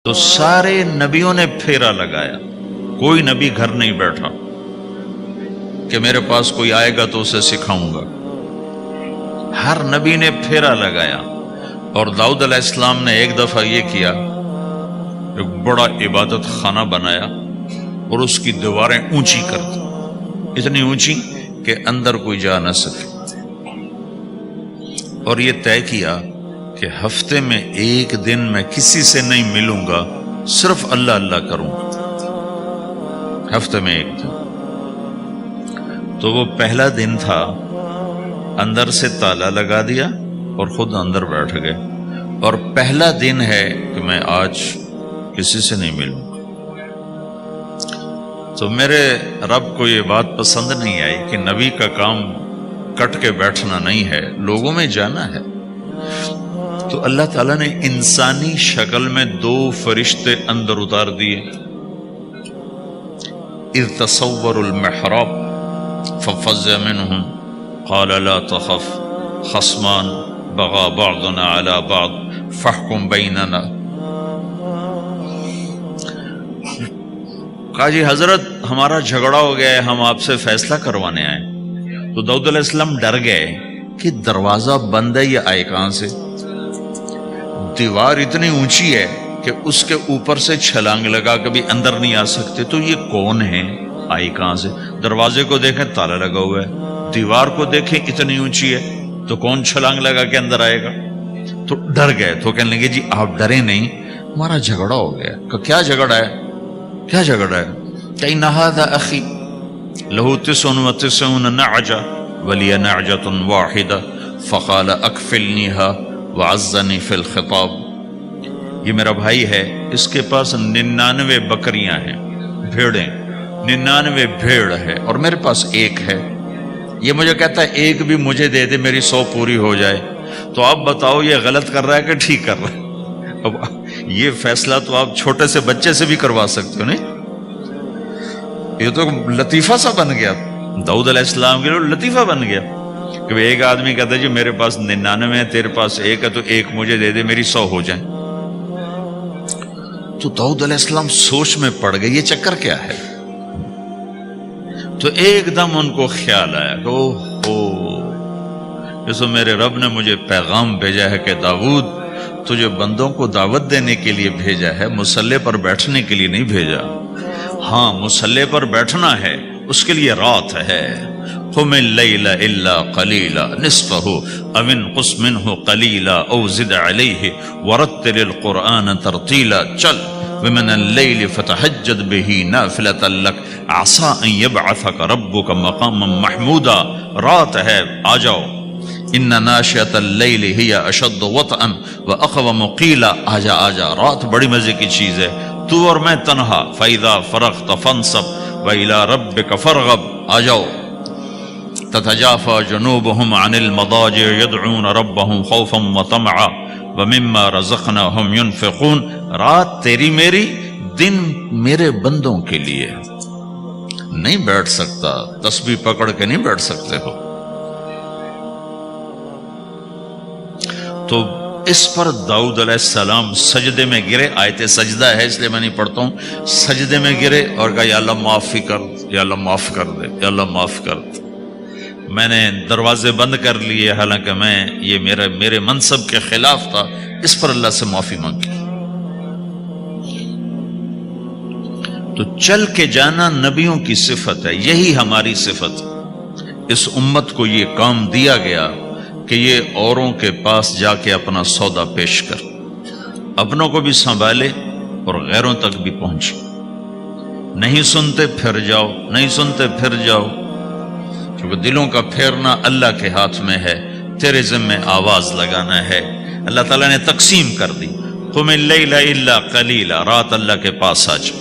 تو سارے نبیوں نے پھیرا لگایا، کوئی نبی گھر نہیں بیٹھا کہ میرے پاس کوئی آئے گا تو اسے سکھاؤں گا، ہر نبی نے پھیرا لگایا۔ اور داؤد علیہ السلام نے ایک دفعہ یہ کیا، ایک بڑا عبادت خانہ بنایا اور اس کی دیواریں اونچی کر دی، اتنی اونچی کہ اندر کوئی جا نہ سکے، اور یہ طے کیا کہ ہفتے میں ایک دن میں کسی سے نہیں ملوں گا، صرف اللہ اللہ کروں گا، ہفتے میں ایک دن۔ تو وہ پہلا دن تھا، اندر سے تالا لگا دیا اور خود اندر بیٹھ گئے، اور پہلا دن ہے کہ میں آج کسی سے نہیں ملوں گا۔ تو میرے رب کو یہ بات پسند نہیں آئی کہ نبی کا کام کٹ کے بیٹھنا نہیں ہے، لوگوں میں جانا ہے۔ تو اللہ تعالیٰ نے انسانی شکل میں 2 فرشتے اندر اتار دیے۔ اذ تصوروا المحراب ففزع منهم قال لا تخف خصمان بغى بعضنا على بعض فاحكم بيننا۔ کہا جی حضرت ہمارا جھگڑا ہو گیا ہے، ہم آپ سے فیصلہ کروانے آئے۔ تو داؤد علیہ السلام ڈر گئے کہ دروازہ بند ہے، یہ آئے کہاں سے؟ دیوار اتنی اونچی ہے کہ اس کے اوپر سے چھلانگ لگا کبھی اندر نہیں آ سکتے، تو یہ کون ہے، آئی کہاں سے؟ دروازے کو دیکھیں تالا لگا ہوا ہے، دیوار کو دیکھیں اتنی اونچی ہے، تو کون چھلانگ لگا کے اندر آئے گا؟ تو ڈر گئے۔ تو کہنے لگے جی آپ ڈریں نہیں، ہمارا جھگڑا ہو گیا۔ کہ کیا جھگڑا ہے؟ کیا جھگڑا ہے؟ کہ ان ھذا اخی لہ 99 نعجہ ولی نعجۃ واحدہ فقال اکفلنیها وعزنی فی الخطاب۔ یہ میرا بھائی ہے، اس کے پاس 99 بکریاں ہیں، بھیڑیں، 99 بھیڑ ہے، اور میرے پاس ایک ہے۔ یہ مجھے کہتا ہے ایک بھی مجھے دے دے، میری 100 پوری ہو جائے۔ تو آپ بتاؤ یہ غلط کر رہا ہے کہ ٹھیک کر رہا ہے؟ اب یہ فیصلہ تو آپ چھوٹے سے بچے سے بھی کروا سکتے ہو، نہیں؟ یہ تو لطیفہ سا بن گیا، داؤد علیہ السلام کے لیے لطیفہ بن گیا کہ ایک آدمی کہتا ہے جی میرے پاس 99 ہے، تیرے پاس ایک ہے، تو ایک مجھے دے دے، میری 100 ہو جائیں۔ تو داؤد علیہ السلام سوچ میں پڑ گئے یہ چکر کیا ہے؟ تو ایک دم ان کو خیال آیا کہ جیسے میرے رب نے مجھے پیغام بھیجا ہے کہ داؤد تجھے بندوں کو دعوت دینے کے لیے بھیجا ہے، مسلح پر بیٹھنے کے لیے نہیں بھیجا۔ ہاں مسلح پر بیٹھنا ہے، اس کے لیے رات ہے۔ قم اللیل الا قلیلا نصفہ او انقص منہ قلیلا او زد علیہ ورتل القرآن ترتیلا۔ چل ومن اللیل فتہجد بہ نافلۃ لک عسى ان یبعثک ربک مقاما محمودا۔ رات ہے، آ جاؤ۔ ان ناشئۃ اللیل ہی اشد وطئا واقوم قیلا۔ آجا آجا، رات بڑی مزے کی چیز ہے، تو اور میں تنہا۔ فاذا فرغت فانصب والى ربک فارغب۔ آ جاؤ۔ تتجافى جنوبهم عن المضاجع يدعون ربهم خوفا وطمعا ومما رزقناهم ينفقون۔ رات تیری میری، دن میرے بندوں کے لیے۔ نہیں بیٹھ سکتا، تسبیح پکڑ کے نہیں بیٹھ سکتے ہو۔ تو اس پر داؤد علیہ السلام سجدے میں گرے۔ آیت سجدہ ہے اس لیے میں نہیں پڑھتا ہوں۔ سجدے میں گرے اور کہا یا اللہ معاف کر، یا اللہ معاف کر دے، یا اللہ معاف کر دے۔ میں نے دروازے بند کر لیے، حالانکہ یہ میرے منصب کے خلاف تھا، اس پر اللہ سے معافی مانگی۔ تو چل کے جانا نبیوں کی صفت ہے، یہی ہماری صفت ہے۔ اس امت کو یہ کام دیا گیا کہ یہ اوروں کے پاس جا کے اپنا سودا پیش کر، اپنوں کو بھی سنبھالے اور غیروں تک بھی پہنچے۔ نہیں سنتے پھر جاؤ، نہیں سنتے پھر جاؤ، کیونکہ دلوں کا پھیرنا اللہ کے ہاتھ میں ہے، تیرے ذمہ آواز لگانا ہے۔ اللہ تعالیٰ نے تقسیم کر دی، قم اللیل الا قلیلا، رات اللہ کے پاس آ جا۔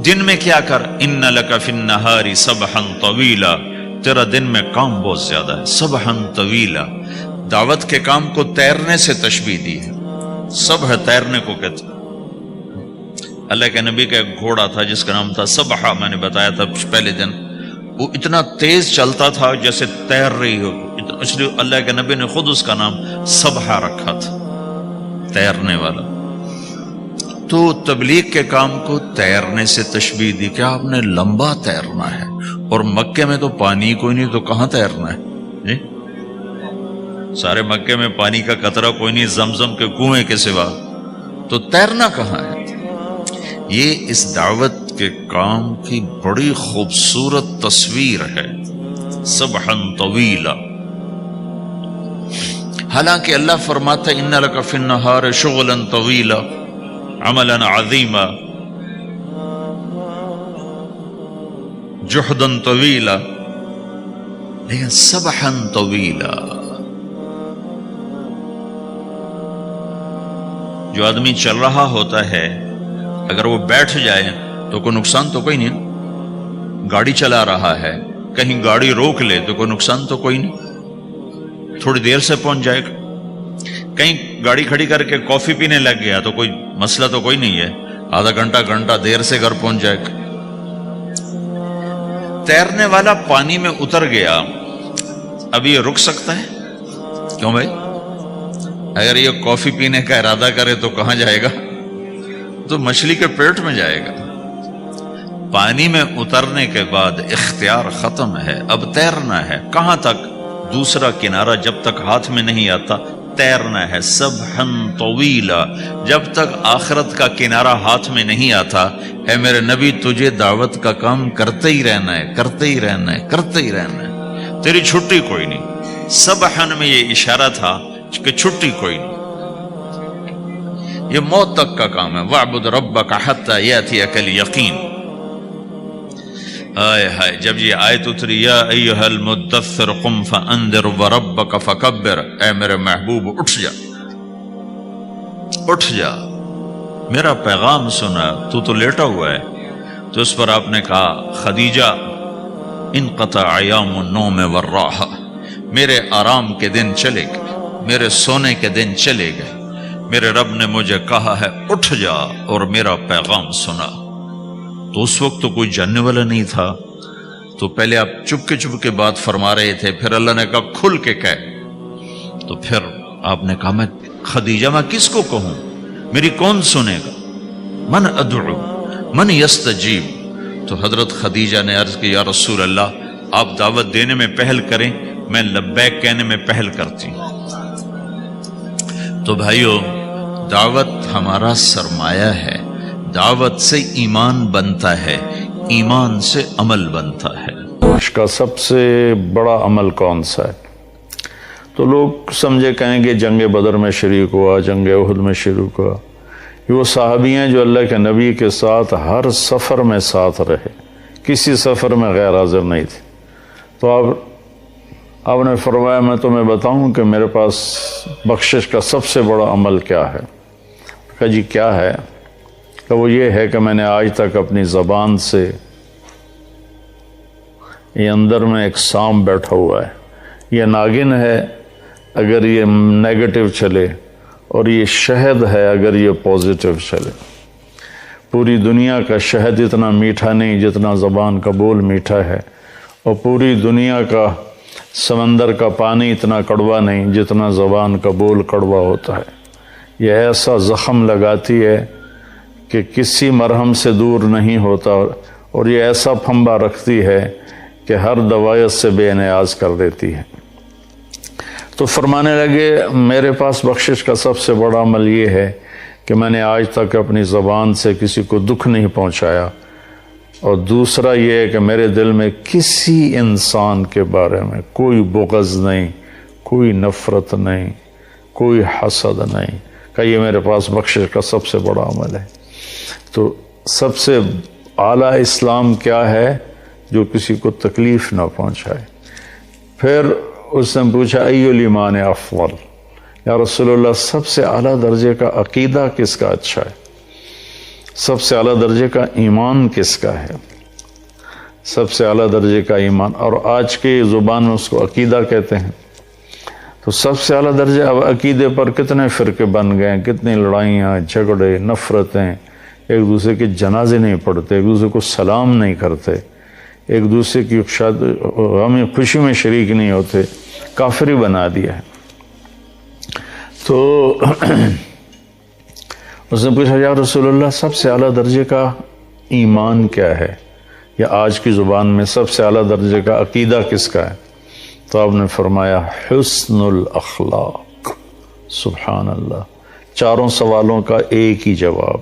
دن میں کیا کر، ان لک فی النہار سبحا طویلا، تیرا دن میں کام بہت زیادہ ہے۔ سبحا طویلا، دعوت کے کام کو تیرنے سے تشبیہ دی ہے۔ سبح تیرنے کو کہتے ہیں۔ اللہ کے نبی کا ایک گھوڑا تھا جس کا نام تھا سبحہ، میں نے بتایا تھا پہلے دن، وہ اتنا تیز چلتا تھا جیسے تیر رہی ہو، اس لیے اللہ کے نبی نے خود اس کا نام سبحہ رکھا تھا، تیرنے والا۔ تو تبلیغ کے کام کو تیرنے سے تشبیہ دی کہ آپ نے لمبا تیرنا ہے، اور مکے میں تو پانی کوئی نہیں، تو کہاں تیرنا ہے جی؟ سارے مکے میں پانی کا قطرہ کوئی نہیں زمزم کے کنویں کے سوا، تو تیرنا کہاں ہے؟ یہ اس دعوت کے کام کی بڑی خوبصورت تصویر ہے، سبحا طویلا۔ حالانکہ اللہ فرماتا ہے ان لک فی النہار شغلا طویلا عملا عظیما جہدا طویلا، لیکن سبحا طویلا۔ جو آدمی چل رہا ہوتا ہے اگر وہ بیٹھ جائے تو کوئی نقصان تو کوئی نہیں، گاڑی چلا رہا ہے کہیں گاڑی روک لے تو کوئی نقصان تو کوئی نہیں، تھوڑی دیر سے پہنچ جائے گا۔ کہیں گاڑی کھڑی کر کے کافی پینے لگ گیا تو کوئی مسئلہ تو کوئی نہیں ہے، آدھا گھنٹہ دیر سے گھر پہنچ جائے گا۔ تیرنے والا پانی میں اتر گیا، اب یہ رک سکتا ہے؟ کیوں بھائی؟ اگر یہ کافی پینے کا ارادہ کرے تو کہاں جائے گا؟ تو مچھلی کے پیٹ میں جائے گا۔ پانی میں اترنے کے بعد اختیار ختم ہے، اب تیرنا ہے۔ کہاں تک؟ دوسرا کنارہ جب تک ہاتھ میں نہیں آتا تیرنا ہے، سبحا طویلا۔ جب تک آخرت کا کنارہ ہاتھ میں نہیں آتا، اے میرے نبی تجھے دعوت کا کام کرتے ہی رہنا ہے، کرتے ہی رہنا ہے، کرتے ہی رہنا ہے، تیری چھٹی کوئی نہیں۔ سبحا میں یہ اشارہ تھا کہ چھٹی کوئی نہیں، یہ موت تک کا کام ہے۔ وَاعْبُدْ رَبَّكَ حَتَّى يَأْتِيَكَ الْيَقِينُ۔ آئے ہائے، جب یہ آیت اتری یا ایھا المدثر قم فانذر وربک فکبر، اے میرے محبوب اٹھ جا، اٹھ جا، میرا پیغام سنا، تو لیٹا ہوا ہے۔ تو اس پر آپ نے کہا خدیجہ انقطع ایام النوم والراحہ، میرے آرام کے دن چلے گئے، میرے سونے کے دن چلے گئے، میرے رب نے مجھے کہا ہے اٹھ جا اور میرا پیغام سنا۔ تو اس وقت تو کوئی جاننے والا نہیں تھا، تو پہلے آپ چپ کے بات فرما رہے تھے، پھر اللہ نے کہا کھل کے کہہ، تو پھر آپ نے کہا میں خدیجہ میں کس کو کہوں، میری کون سنے گا؟ من ادعو من یستجیب۔ تو حضرت خدیجہ نے عرض کی یا رسول اللہ آپ دعوت دینے میں پہل کریں، میں لبیک کہنے میں پہل کرتی ہوں۔ تو بھائیو، دعوت ہمارا سرمایہ ہے، دعوت سے ایمان بنتا ہے، ایمان سے عمل بنتا ہے۔ اس کا سب سے بڑا عمل کون سا ہے؟ تو لوگ سمجھے کہیں گے جنگ بدر میں شریک ہوا، جنگ احد میں شریک ہوا۔ یہ وہ صحابی ہیں جو اللہ کے نبی کے ساتھ ہر سفر میں ساتھ رہے، کسی سفر میں غیر حاضر نہیں تھے۔ تو آپ نے فرمایا میں تمہیں بتاؤں کہ میرے پاس بخشش کا سب سے بڑا عمل کیا ہے؟ کہا جی کیا ہے؟ کہ وہ یہ ہے کہ میں نے آج تک اپنی زبان سے، یہ اندر میں ایک سام بیٹھا ہوا ہے، یہ ناگن ہے اگر یہ نیگیٹو چلے، اور یہ شہد ہے اگر یہ پازیٹو چلے۔ پوری دنیا کا شہد اتنا میٹھا نہیں جتنا زبان کا بول میٹھا ہے، اور پوری دنیا کا سمندر کا پانی اتنا کڑوا نہیں جتنا زبان کا بول کڑوا ہوتا ہے۔ یہ ایسا زخم لگاتی ہے کہ کسی مرہم سے دور نہیں ہوتا، اور یہ ایسا پھمبا رکھتی ہے کہ ہر دوائیت سے بے نیاز کر دیتی ہے۔ تو فرمانے لگے میرے پاس بخشش کا سب سے بڑا عمل یہ ہے کہ میں نے آج تک اپنی زبان سے کسی کو دکھ نہیں پہنچایا، اور دوسرا یہ ہے کہ میرے دل میں کسی انسان کے بارے میں کوئی بغض نہیں، کوئی نفرت نہیں، کوئی حسد نہیں، کہ یہ میرے پاس بخشش کا سب سے بڑا عمل ہے۔ تو سب سے اعلیٰ اسلام کیا ہے؟ جو کسی کو تکلیف نہ پہنچائے۔ پھر اس نے پوچھا ای الایمان افضل، یا رسول اللہ سب سے اعلیٰ درجے کا عقیدہ کس کا اچھا ہے؟ سب سے اعلیٰ درجے کا ایمان کس کا ہے؟ سب سے اعلیٰ درجے کا ایمان، اور آج کی زبان میں اس کو عقیدہ کہتے ہیں۔ تو سب سے اعلیٰ درجے، اب عقیدے پر کتنے فرقے بن گئے، کتنی لڑائیاں، جھگڑے، نفرتیں، ایک دوسرے کے جنازے نہیں پڑھتے، ایک دوسرے کو سلام نہیں کرتے، ایک دوسرے کی غم خوشی میں شریک نہیں ہوتے، کافری بنا دیا ہے۔ تو اس نے پوچھا یا رسول اللہ سب سے اعلیٰ درجے کا ایمان کیا ہے، یا آج کی زبان میں سب سے اعلیٰ درجے کا عقیدہ کس کا ہے؟ تو آپ نے فرمایا حسن الاخلاق۔ سبحان اللہ، چاروں سوالوں کا ایک ہی جواب،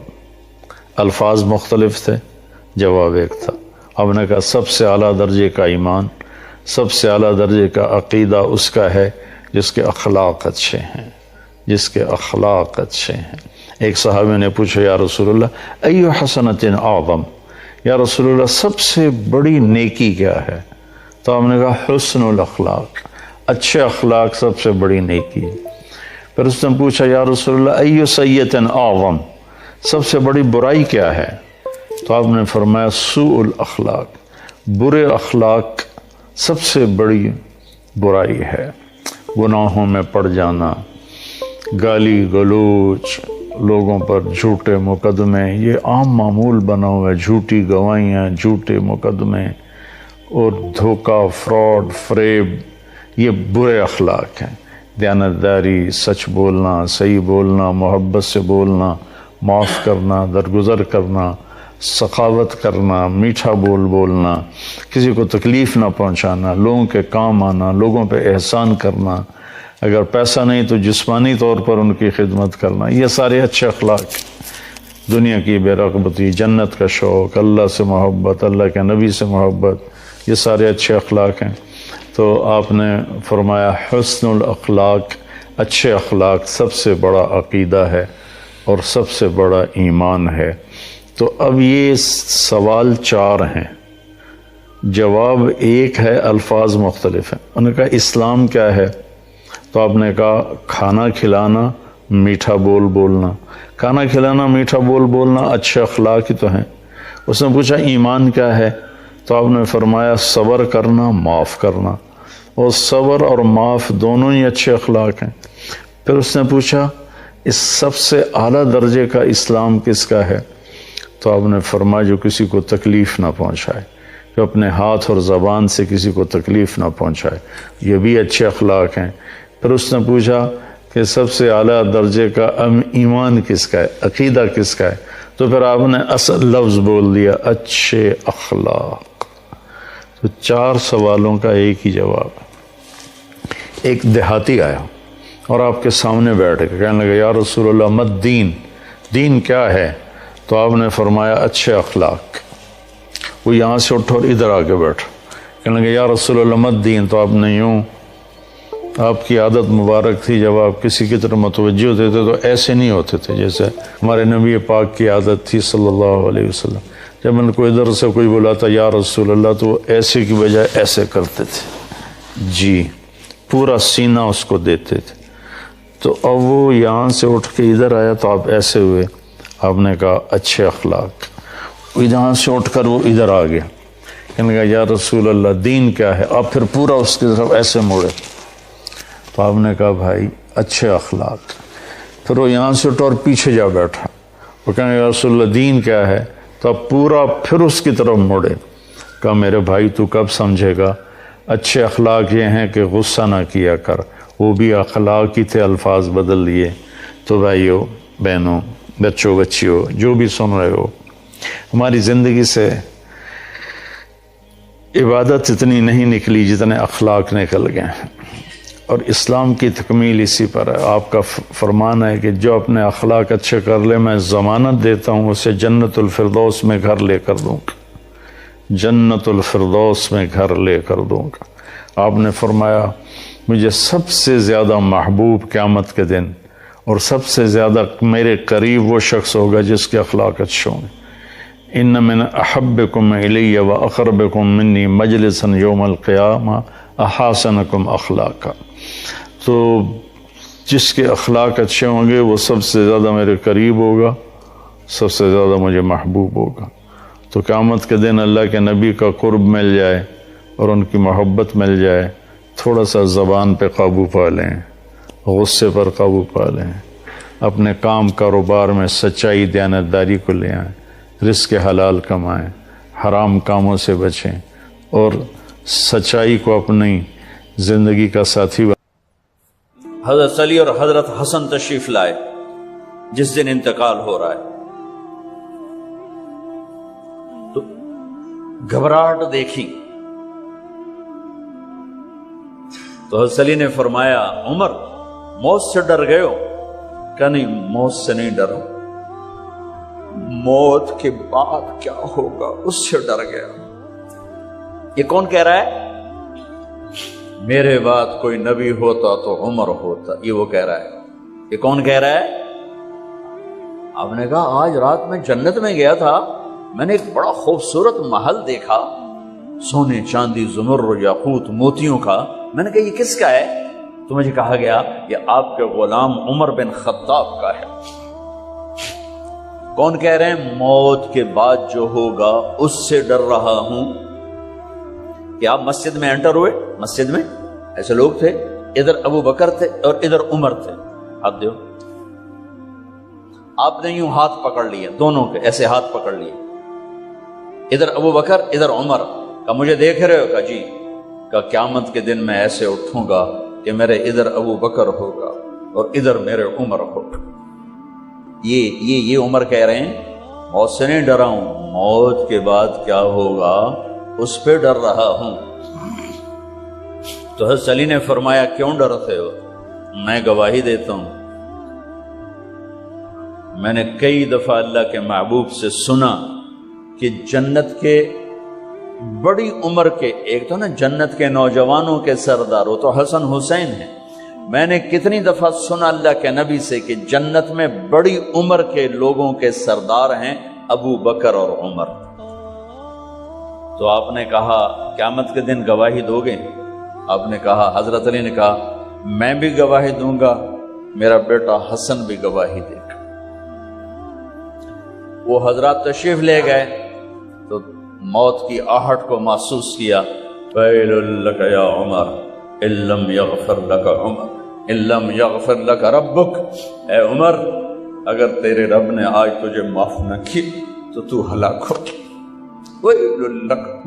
الفاظ مختلف تھے، جواب ایک تھا۔ آپ نے کہا سب سے اعلیٰ درجے کا ایمان، سب سے اعلیٰ درجے کا عقیدہ اس کا ہے جس کے اخلاق اچھے ہیں، جس کے اخلاق اچھے ہیں۔ ایک صحابی نے پوچھا یا رسول اللہ ایو حسنۃ اعظم، یا رسول اللہ سب سے بڑی نیکی کیا ہے؟ تو آپ نے کہا حسن الاخلاق، اچھے اخلاق سب سے بڑی نیکی ہے۔ پھر اس نے پوچھا یا رسول اللہ ایو سیئۃ اعظم، سب سے بڑی برائی کیا ہے؟ تو آپ نے فرمایا سوء الاخلاق، برے اخلاق سب سے بڑی برائی ہے۔ گناہوں میں پڑ جانا، گالی گلوچ، لوگوں پر جھوٹے مقدمے، یہ عام معمول بنا ہوا ہے، جھوٹی گواہیاں، جھوٹے مقدمے اور دھوکہ، فراڈ، فریب، یہ برے اخلاق ہیں۔ دیانتداری، سچ بولنا، صحیح بولنا، محبت سے بولنا، معاف کرنا، درگزر کرنا، سخاوت کرنا، میٹھا بولنا، کسی کو تکلیف نہ پہنچانا، لوگوں کے کام آنا، لوگوں پہ احسان کرنا، اگر پیسہ نہیں تو جسمانی طور پر ان کی خدمت کرنا، یہ سارے اچھے اخلاق۔ دنیا کی بے رغبتی، جنت کا شوق، اللہ سے محبت، اللہ کے نبی سے محبت، یہ سارے اچھے اخلاق ہیں۔ تو آپ نے فرمایا حسن الاخلاق، اچھے اخلاق سب سے بڑا عقیدہ ہے اور سب سے بڑا ایمان ہے۔ تو اب یہ سوال 4 ہیں، جواب ایک ہے، الفاظ مختلف ہیں۔ انہوں نے کہا اسلام کیا ہے؟ تو آپ نے کہا کھانا کھلانا، میٹھا بولنا۔ کھانا کھلانا، میٹھا بولنا اچھے اخلاق ہی تو ہیں۔ اس نے پوچھا ایمان کیا ہے؟ تو آپ نے فرمایا صبر کرنا، معاف کرنا، اور صبر اور معاف دونوں ہی اچھے اخلاق ہیں۔ پھر اس نے پوچھا اس سب سے اعلیٰ درجے کا اسلام کس کا ہے؟ تو آپ نے فرمایا جو کسی کو تکلیف نہ پہنچائے، جو اپنے ہاتھ اور زبان سے کسی کو تکلیف نہ پہنچائے، یہ بھی اچھے اخلاق ہیں۔ پھر اس نے پوچھا کہ سب سے اعلیٰ درجے کا ایمان کس کا ہے، عقیدہ کس کا ہے؟ تو پھر آپ نے اصل لفظ بول دیا اچھے اخلاق۔ تو 4 سوالوں کا ایک ہی جواب۔ ایک دیہاتی آیا اور آپ کے سامنے بیٹھ کے کہنے لگا یا رسول اللہ مت دین، دین کیا ہے؟ تو آپ نے فرمایا اچھے اخلاق۔ وہ یہاں سے اٹھا اور ادھر آ کے بیٹھا، کہنے لگا یا رسول اللہ مت دین۔ تو آپ نے یوں، آپ کی عادت مبارک تھی جب آپ کسی کی طرف متوجہ ہوتے تھے تو ایسے نہیں ہوتے تھے جیسے ہمارے نبی پاک کی عادت تھی صلی اللہ علیہ وسلم۔ جب ان کو ادھر سے کوئی بلاتا یا رسول اللہ تو وہ ایسے کی بجائے ایسے کرتے تھے، جی پورا سینہ اس کو دیتے تھے۔ تو اب وہ یہاں سے اٹھ کے ادھر آیا تو آپ ایسے ہوئے، آپ نے کہا اچھے اخلاق۔ یہاں سے اٹھ کر وہ ادھر آ گیا، کہنے لگا یا رسول اللہ دین کیا ہے؟ آپ پھر پورا اس کی طرف ایسے موڑے، تو آپ نے کہا بھائی اچھے اخلاق۔ پھر وہ یہاں سے اٹھا اور پیچھے جا بیٹھا، وہ کہنے لگا یا رسول اللہ دین کیا ہے؟ تو آپ پورا پھر اس کی طرف موڑے، کہا میرے بھائی تو کب سمجھے گا؟ اچھے اخلاق یہ ہیں کہ غصہ نہ کیا کر، وہ بھی اخلاق ہی تھے، الفاظ بدل لیے۔ تو بھائیو، بہنوں، بچوں، بچیوں، جو بھی سن رہے ہو، ہماری زندگی سے عبادت اتنی نہیں نکلی جتنے اخلاق نکل گئے ہیں، اور اسلام کی تکمیل اسی پر ہے۔ آپ کا فرمان ہے کہ جو اپنے اخلاق اچھے کر لے میں ضمانت دیتا ہوں اسے جنت الفردوس میں گھر لے کر دوں گا، جنت الفردوس میں گھر لے کر دوں گا۔ آپ نے فرمایا مجھے سب سے زیادہ محبوب قیامت کے دن اور سب سے زیادہ میرے قریب وہ شخص ہوگا جس کے اخلاق اچھے ہوں گے۔ ان من احبکم الی و اقربکم منی مجلسا یوم القیامہ احاسنکم اخلاقا۔ تو جس کے اخلاق اچھے ہوں گے وہ سب سے زیادہ میرے قریب ہوگا، سب سے زیادہ مجھے محبوب ہوگا۔ تو قیامت کے دن اللہ کے نبی کا قرب مل جائے اور ان کی محبت مل جائے، تھوڑا سا زبان پہ قابو پا لیں، غصے پر قابو پا لیں، اپنے کام کاروبار میں سچائی دیانتداری کو لے آئیں، رزق حلال کمائیں، حرام کاموں سے بچیں اور سچائی کو اپنی زندگی کا ساتھی بنائیں۔ حضرت علی اور حضرت حسن تشریف لائے، جس دن انتقال ہو رہا ہے تو گھبراہٹ دیکھی تو حضرت علی نے فرمایا عمر موت سے ڈر گئے ہو؟ کہ نہیں موت سے نہیں ڈرا، موت کے بعد کیا ہوگا اس سے ڈر گیا۔ یہ کون کہہ رہا ہے؟ میرے بعد کوئی نبی ہوتا تو عمر ہوتا، یہ وہ کہہ رہا ہے۔ یہ کون کہہ رہا ہے؟ آپ نے کہا آج رات میں جنت میں گیا تھا، میں نے ایک بڑا خوبصورت محل دیکھا، سونے چاندی زمرد یاقوت موتیوں کا۔ میں نے کہا یہ کس کا ہے؟ تو مجھے کہا گیا یہ آپ کے غلام عمر بن خطاب کا ہے۔ کون کہہ رہے ہیں؟ موت کے بعد جو ہوگا اس سے ڈر رہا ہوں۔ کہ آپ مسجد میں انٹر ہوئے، مسجد میں ایسے لوگ تھے، ادھر ابو بکر تھے اور ادھر عمر تھے، ہاتھ دیو۔ آپ نے یوں ہاتھ پکڑ لیے، دونوں کے ایسے ہاتھ پکڑ لیے، ادھر ابو بکر ادھر عمر۔ کہ مجھے دیکھ رہے ہو؟ کہ جی۔ کہ قیامت کے دن میں ایسے اٹھوں گا کہ میرے ادھر ابو بکر ہوگا اور ادھر میرے عمر ہوگا۔ یہ عمر کہہ رہے ہیں موت سے نہیں ڈرا ہوں، موت کے بعد کیا ہوگا اس پہ ڈر رہا ہوں۔ تو حضرت علی نے فرمایا کیوں ڈرتے ہو؟ میں گواہی دیتا ہوں، میں نے کئی دفعہ اللہ کے محبوب سے سنا کہ جنت کے بڑی عمر کے، ایک تو نا جنت کے نوجوانوں کے سردار، وہ تو حسن حسین ہیں، میں نے کتنی دفعہ سنا اللہ کے نبی سے کہ جنت میں بڑی عمر کے لوگوں کے سردار ہیں ابو بکر اور عمر۔ تو آپ نے کہا قیامت کے دن گواہی دو گے؟ آپ نے کہا، حضرت علی نے کہا میں بھی گواہی دوں گا، میرا بیٹا حسن بھی گواہی دے گا۔ وہ حضرات تشریف لے گئے تو موت کی آہٹ کو محسوس کیا۔ ویل لک یا عمر ان لم یغفر لک عمر ان لم یغفر لک ربک، اے عمر اگر تیرے رب نے آج تجھے معاف نہ کی تو تو ہلاک ہو۔ ویل لک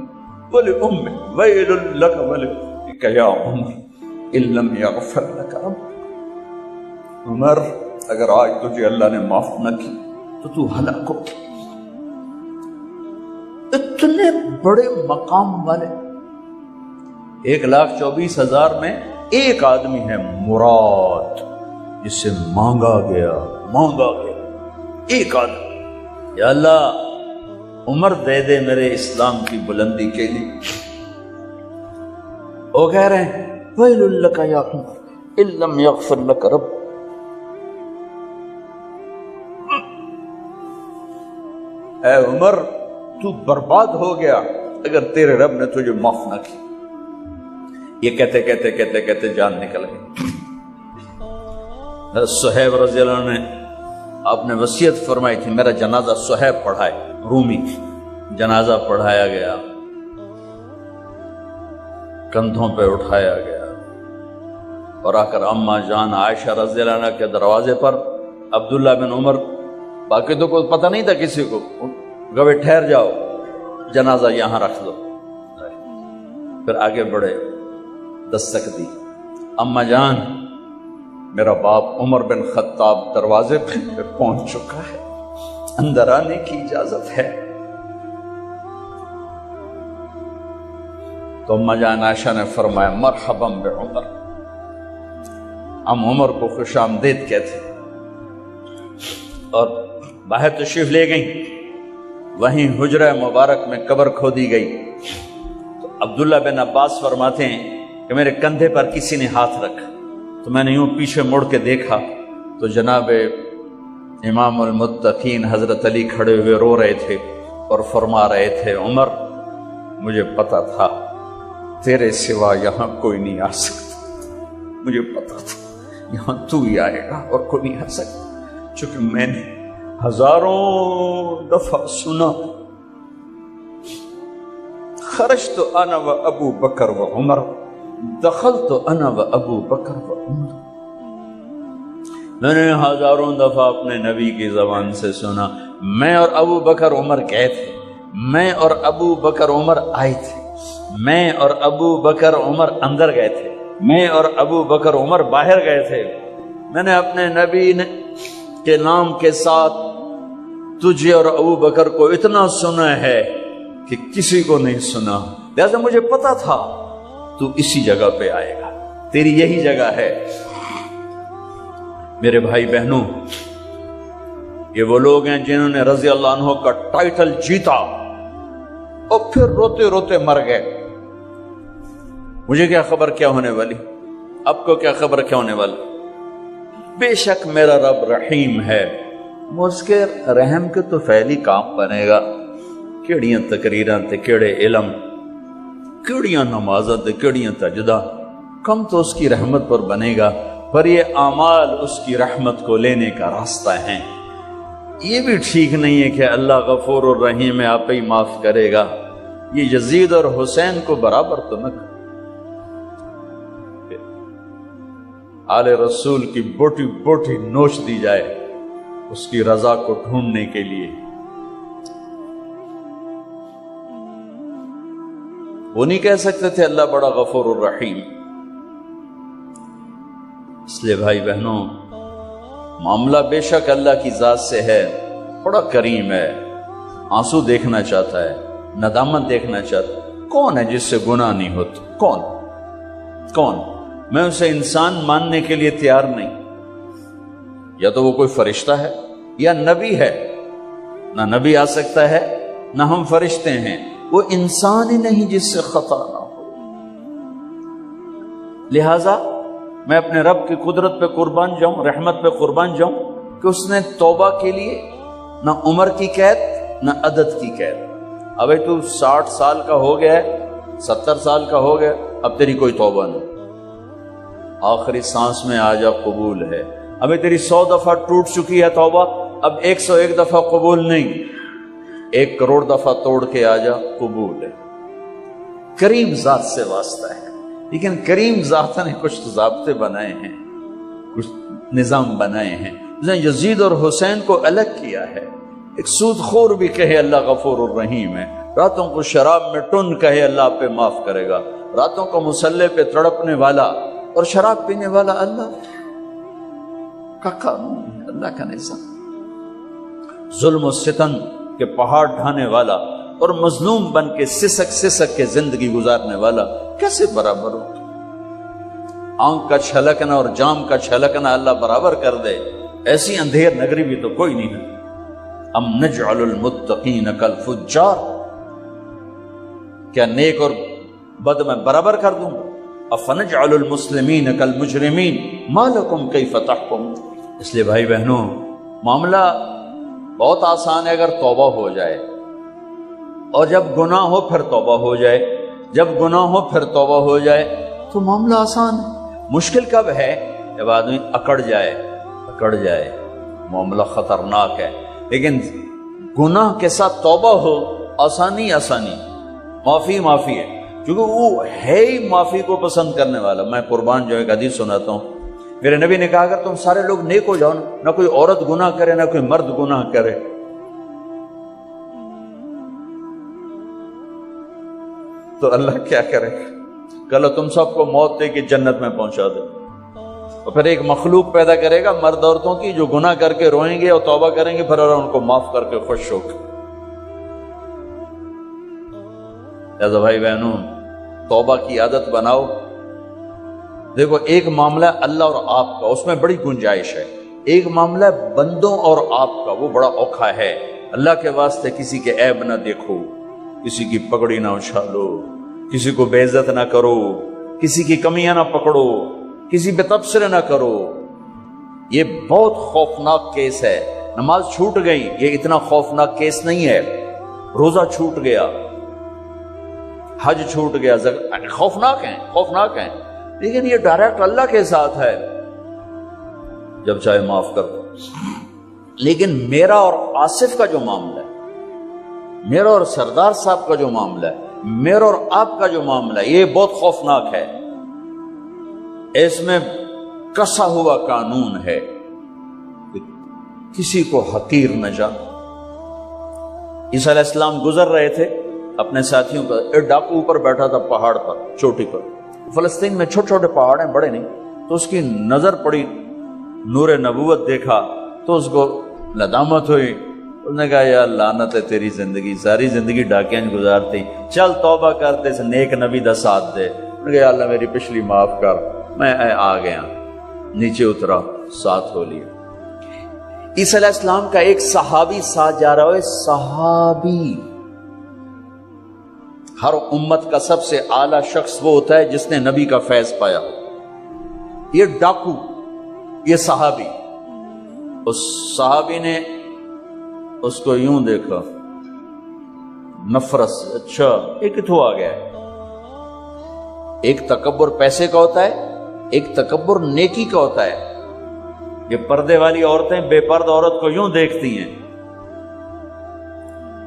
ولأمک ویل لک ولأمک یا عمر ان لم یغفر لک ربک، عمر اگر آج تجھے اللہ نے معاف نہ کی تو تو ہلاک ہو۔ اتنے بڑے مقام والے 1,24,000 میں ایک آدمی ہے مراد، جس سے مانگا گیا ایک آدمی، یا اللہ عمر دے دے میرے اسلام کی بلندی کے لیے۔ وہ کہہ رہے ہیں ویل لک یا عمر ان لم یغفر لک رب، اے عمر تو برباد ہو گیا اگر تیرے رب نے تجھے معاف نہ کی۔ یہ کہتے کہتے کہتے کہتے جان نکل گئی۔ صہیب رضی اللہ عنہ نے آپ نے وصیت فرمائی تھی میرا جنازہ صہیب پڑھائے، رومی جنازہ پڑھایا گیا، کندھوں پہ اٹھایا گیا اور آ کر اماں جان عائشہ رضی اللہ عنہ کے دروازے پر عبداللہ بن عمر، باقی تو کوئی پتہ نہیں تھا کسی کو، گوے ٹھہر جاؤ جنازہ یہاں رکھ دو۔ پھر آگے بڑھے، دستک دی، اماں جان میرا باپ عمر بن خطاب دروازے پہ پہنچ چکا ہے، اندر آنے کی اجازت ہے۔ تو اماں جان عائشہ نے فرمایا مرحبا بعمر، ہم عمر کو خوش آمدید کہتے، اور باہر تشریف لے گئیں۔ وہیں حجرہ مبارک میں قبر کھودی گئی تو عبداللہ بن عباس فرماتے ہیں کہ میرے کندھے پر کسی نے ہاتھ رکھا تو میں نے یوں پیچھے مڑ کے دیکھا تو جناب امام المتقین حضرت علی کھڑے ہوئے رو رہے تھے اور فرما رہے تھے عمر مجھے پتا تھا تیرے سوا یہاں کوئی نہیں آ سکتا، مجھے پتا تھا یہاں تو ہی آئے گا اور کوئی نہیں آ سکتا، چونکہ میں نے ہزاروں دفعہ سنا خرجت انا و ابو بکر و عمر دخلت انا و ابو بکر و عمر، میں نے ہزاروں دفعہ اپنے نبی کی زبان سے سنا میں اور ابو بکر عمر گئے تھے، میں اور ابو بکر عمر آئے تھے، میں اور ابو بکر عمر اندر گئے تھے، میں اور ابو بکر عمر باہر گئے تھے، میں نے اپنے نبی نے کے نام کے ساتھ تجھے اور ابو بکر کو اتنا سنا ہے کہ کسی کو نہیں سنا، لہذا مجھے پتا تھا تو اسی جگہ پہ آئے گا، تیری یہی جگہ ہے۔ میرے بھائی بہنوں، یہ وہ لوگ ہیں جنہوں نے رضی اللہ عنہ کا ٹائٹل جیتا اور پھر روتے روتے مر گئے۔ مجھے کیا خبر کیا ہونے والی، اب کو کیا خبر کیا ہونے والی؟ بے شک میرا رب رحیم ہے، اس کے رحم کے تو فعلی کام بنے گا، کیڑیاں تقریراں تے کیڑے علم، کیڑیاں نمازاں تے کیڑیاں تجدہ، کم تو اس کی رحمت پر بنے گا، پر یہ اعمال اس کی رحمت کو لینے کا راستہ ہیں۔ یہ بھی ٹھیک نہیں ہے کہ اللہ غفور الرحیم ہے، آپ ہی معاف کرے گا، یہ یزید اور حسین کو برابر تو نہ۔ آل رسول کی بوٹی بوٹی نوچ دی جائے اس کی رضا کو ڈھونڈنے کے لیے، وہ نہیں کہہ سکتے تھے اللہ بڑا غفور الرحیم۔ اس لیے بھائی بہنوں، معاملہ بے شک اللہ کی ذات سے ہے، بڑا کریم ہے، آنسو دیکھنا چاہتا ہے، ندامت دیکھنا چاہتا ہے۔ کون ہے جس سے گناہ نہیں ہوتا؟ کون؟ میں اسے انسان ماننے کے لیے تیار نہیں، یا تو وہ کوئی فرشتہ ہے یا نبی ہے، نہ نبی آ سکتا ہے نہ ہم فرشتے ہیں، وہ انسان ہی نہیں جس سے خطا نہ ہو۔ لہذا میں اپنے رب کی قدرت پہ قربان جاؤں، رحمت پہ قربان جاؤں کہ اس نے توبہ کے لیے نہ عمر کی قید نہ عدد کی قید۔ ابھی تو 60 سال کا ہو گیا ہے، 70 سال کا ہو گیا، اب تیری کوئی توبہ نہیں، آخری سانس میں آ جا قبول ہے۔ ابھی تیری 100 دفعہ ٹوٹ چکی ہے توبہ، اب 101 دفعہ قبول نہیں، 1 کروڑ دفعہ توڑ کے آ جا قبول ہے۔ کریم ذات سے واسطہ ہے، لیکن کریم ذات نے کچھ ضابطے بنائے ہیں، کچھ نظام بنائے ہیں۔ اس نے یزید اور حسین کو الگ کیا ہے۔ ایک سود خور بھی کہے اللہ غفور الرحیم ہے، راتوں کو شراب میں ٹن کہے اللہ آپ پہ معاف کرے گا، راتوں کو مسلح پہ تڑپنے والا اور شراب پینے والا اللہ کا قانون ہے، اللہ کا نظام۔ ظلم و ستم کے پہاڑ ڈھانے والا اور مظلوم بن کے سسک کے زندگی گزارنے والا کیسے برابر ہو؟ آنکھ کا چھلکنا اور جام کا چھلکنا اللہ برابر کر دے، ایسی اندھیر نگری بھی تو کوئی نہیں ہے۔ ام نجعل المتقین کالفجار، کیا نیک اور بد میں برابر کر دوں؟ افنجعل المسلمین کالمجرمین ما لکم کیف تحکمون۔ اس لیے بھائی بہنوں، معاملہ بہت آسان ہے اگر توبہ ہو جائے، اور جب گناہ ہو پھر توبہ ہو جائے، جب گناہ ہو پھر توبہ ہو جائے تو معاملہ آسان ہے۔ مشکل کب ہے؟ جب آدمی اکڑ جائے، معاملہ خطرناک ہے۔ لیکن گناہ کے ساتھ توبہ ہو، آسانی معافی ہے، کیونکہ وہ ہے ہی معافی کو پسند کرنے والا۔ میں قربان جو ایک حدیث سناتا ہوں، میرے نبی نے کہا اگر تم سارے لوگ نیک ہو جاؤ، نہ کوئی عورت گناہ کرے نہ کوئی مرد گناہ کرے، تو اللہ کیا کرے؟ کل تم سب کو موت دے کے جنت میں پہنچا دے، اور پھر ایک مخلوق پیدا کرے گا مرد عورتوں کی جو گناہ کر کے روئیں گے اور توبہ کریں گے، پھر ان کو معاف کر کے خوش ہو کے۔ لہذا بھائی بہنوں، توبہ کی عادت بناؤ۔ دیکھو، ایک معاملہ اللہ اور آپ کا، اس میں بڑی گنجائش ہے۔ ایک معاملہ بندوں اور آپ کا، وہ بڑا اوکھا ہے۔ اللہ کے واسطے کسی کے عیب نہ دیکھو، کسی کی پگڑی نہ اچھالو، کسی کو بے عزت نہ کرو، کسی کی کمیاں نہ پکڑو، کسی پہ تبصرے نہ کرو۔ یہ بہت خوفناک کیس ہے۔ نماز چھوٹ گئی، یہ اتنا خوفناک کیس نہیں ہے۔ روزہ چھوٹ گیا، حج چھوٹ گیا، خوفناک ہیں، لیکن یہ ڈائریکٹ اللہ کے ساتھ ہے، جب چاہے معاف کر دو۔ لیکن میرا اور آصف کا جو معاملہ ہے، میرا اور سردار صاحب کا جو معاملہ ہے، میرا اور آپ کا جو معاملہ ہے، یہ بہت خوفناک ہے۔ اس میں کسا ہوا قانون ہے کہ کسی کو حقیر نہ جانو۔ عیسیٰ علیہ السلام گزر رہے تھے اپنے ساتھیوں کا، ایک ڈاکو اوپر بیٹھا تھا پہاڑ پر، چوٹی پر۔ فلسطین میں چھوٹے چھوٹے پہاڑ ہیں، بڑے نہیں، تو اس کی نظر پڑی، نور نبوت دیکھا تو اس کو ندامت ہوئی. اس نے کہا یا لعنت ہے تیری زندگی, ساری زندگی ڈاکیاں گزارتی, چل توبہ کرتے اس نیک نبی دا ساتھ دے. انہوں نے کہا یا اللہ میری پچھلی معاف کر. میں آ گیا, نیچے اترا, ساتھ ہو لیا. عیسی علیہ السلام کا ایک صحابی ساتھ جا رہا ہے. صحابی, ہر امت کا سب سے اعلیٰ شخص وہ ہوتا ہے جس نے نبی کا فیض پایا. یہ ڈاکو, یہ صحابی. اس صحابی نے اس کو یوں دیکھا, نفرت سے, اچھا یہ کتوں آ گیا ہے. ایک تکبر پیسے کا ہوتا ہے, ایک تکبر نیکی کا ہوتا ہے. یہ پردے والی عورتیں بے پرد عورت کو یوں دیکھتی ہیں,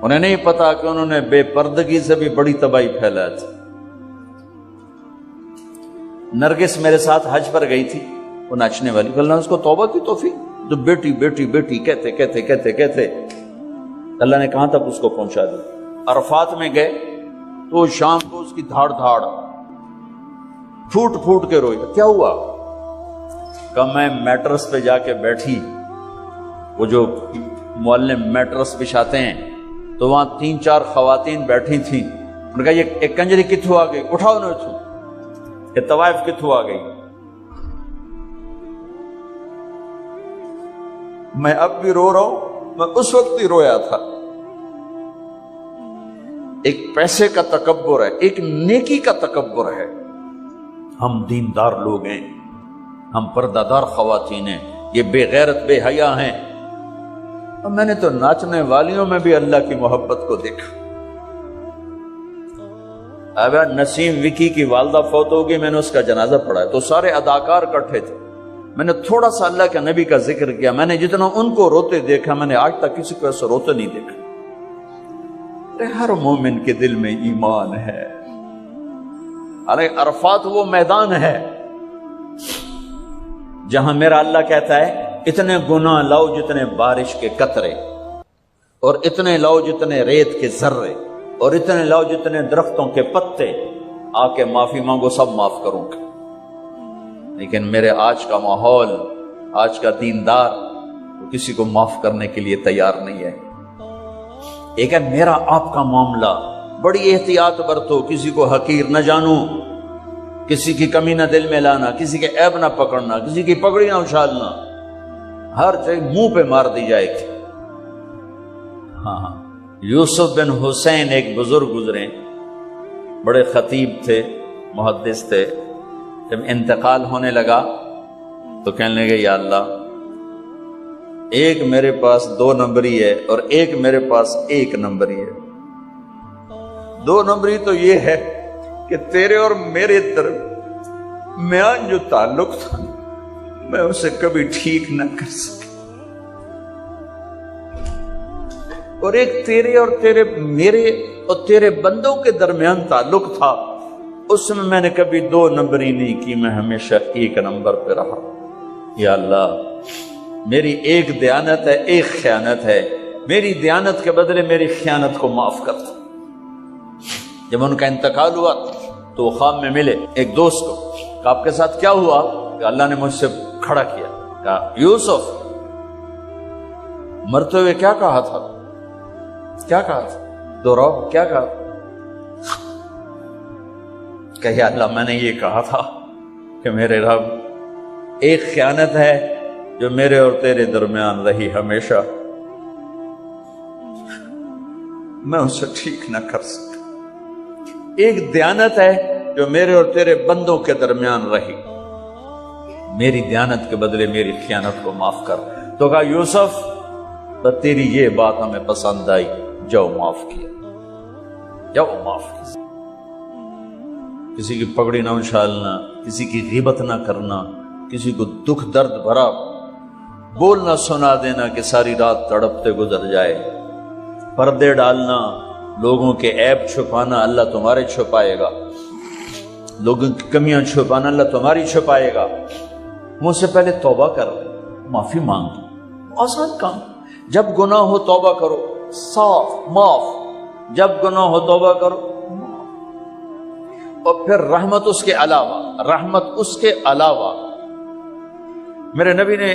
انہیں نہیں پتا کہ انہوں نے بے پردگی سے بھی بڑی تباہی پھیلا تھی. نرگس میرے ساتھ حج پر گئی تھی, وہ ناچنے والی, اللہ نے اس کو توبہ کی توفیق, تو بیٹی بیٹی بیٹی کہتے کہتے کہتے کہتے اللہ نے کہاں تک اس کو پہنچا دیا. عرفات میں گئے تو شام کو اس کی دھاڑ دھاڑ پھوٹ پھوٹ کے روئی. کیا ہوا؟ کہ میں میٹرس پہ جا کے بیٹھی, وہ جو معلم میٹرس بچھاتے ہیں, تو وہاں 3-4 خواتین بیٹھی تھیں. انہوں نے کہا یہ ایک کنجری کتھوں آ گئی, اٹھاؤ نہ اتھوں, یہ طوائف کتھوں آ گئی. میں اب بھی رو رہا ہوں, میں اس وقت ہی رویا تھا. ایک پیسے کا تکبر ہے, ایک نیکی کا تکبر ہے. ہم دیندار لوگ ہیں, ہم پردہ دار خواتین ہیں, یہ بے غیرت بے حیا ہیں. اور میں نے تو ناچنے والیوں میں بھی اللہ کی محبت کو دیکھا. اب نسیم وکی کی والدہ فوت ہوگی, میں نے اس کا جنازہ پڑھا, تو سارے اداکار اکٹھے تھے. میں نے تھوڑا سا اللہ کے نبی کا ذکر کیا. میں نے جتنا ان کو روتے دیکھا, میں نے آج تک کسی کو ایسا روتے نہیں دیکھا. ہر مومن کے دل میں ایمان ہے. ارے عرفات وہ میدان ہے جہاں میرا اللہ کہتا ہے اتنے گناہ لاؤ جتنے بارش کے قطرے, اور اتنے لاؤ جتنے ریت کے ذرے, اور اتنے لاؤ جتنے درختوں کے پتے, آ کے معافی مانگو, سب معاف کروں گا. لیکن میرے آج کا ماحول, آج کا دیندار, وہ کسی کو معاف کرنے کے لیے تیار نہیں ہے. ایک ہے میرا آپ کا معاملہ, بڑی احتیاط برتو, کسی کو حقیر نہ جانو, کسی کی کمی نہ دل میں لانا, کسی کے عیب نہ پکڑنا, کسی کی پگڑی نہ اچھالنا, ہر چیز منہ پہ مار دی جائے گی. ہاں, یوسف بن حسین ایک بزرگ گزرے, بڑے خطیب تھے, محدث تھے. جب انتقال ہونے لگا تو کہنے لگے یا اللہ, ایک میرے پاس 2 نمبری ہے اور ایک میرے پاس 1 نمبری ہے. 2 نمبری تو یہ ہے کہ تیرے اور میرے درمیان جو تعلق تھا میں اسے کبھی ٹھیک نہ کر سکا, اور ایک تیرے اور میرے اور تیرے بندوں کے درمیان تعلق تھا, اس میں نے کبھی 2 نمبری نہیں کی, میں ہمیشہ 1 نمبر پہ رہا. یا اللہ, میری ایک دیانت ہے, ایک خیانت ہے, میری دیانت کے بدلے میری خیانت کو معاف کر دو. جب ان کا انتقال ہوا تو وہ خواب میں ملے ایک دوست کو, کہ آپ کے ساتھ کیا ہوا؟ کہ اللہ نے مجھ سے کھڑا کیا, کہا یوسف مرتے ہوئے کیا کہا تھا, کیا کہا تھا, دوہراؤ, کیا کہا؟ کہ یا اللہ میں نے یہ کہا تھا کہ میرے رب, ایک خیانت ہے جو میرے اور تیرے درمیان رہی ہمیشہ, میں اسے ٹھیک نہ کر سکتا. ایک دیانت ہے جو میرے اور تیرے بندوں کے درمیان رہی, میری دیانت کے بدلے میری خیانت کو معاف کر. تو کہا یوسف تیری یہ بات ہمیں پسند آئی, جاؤ معاف کیا, جاؤ معاف کیا. کسی کی پگڑی نہ اچھالنا, کسی کی غیبت نہ کرنا, کسی کو دکھ درد بھرا بولنا سنا دینا کہ ساری رات تڑپتے گزر جائے. پردے ڈالنا, لوگوں کے عیب چھپانا, اللہ تمہارے چھپائے گا. لوگوں کی کمیاں چھپانا, اللہ تمہاری چھپائے گا. مجھ سے پہلے توبہ کر, معافی مانگ, آسان کام. جب گناہ ہو توبہ کرو, صاف معاف. جب گناہ ہو توبہ کرو, اور پھر رحمت اس کے علاوہ, رحمت اس کے علاوہ. میرے نبی نے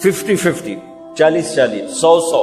50-50, 40-40, 100-100,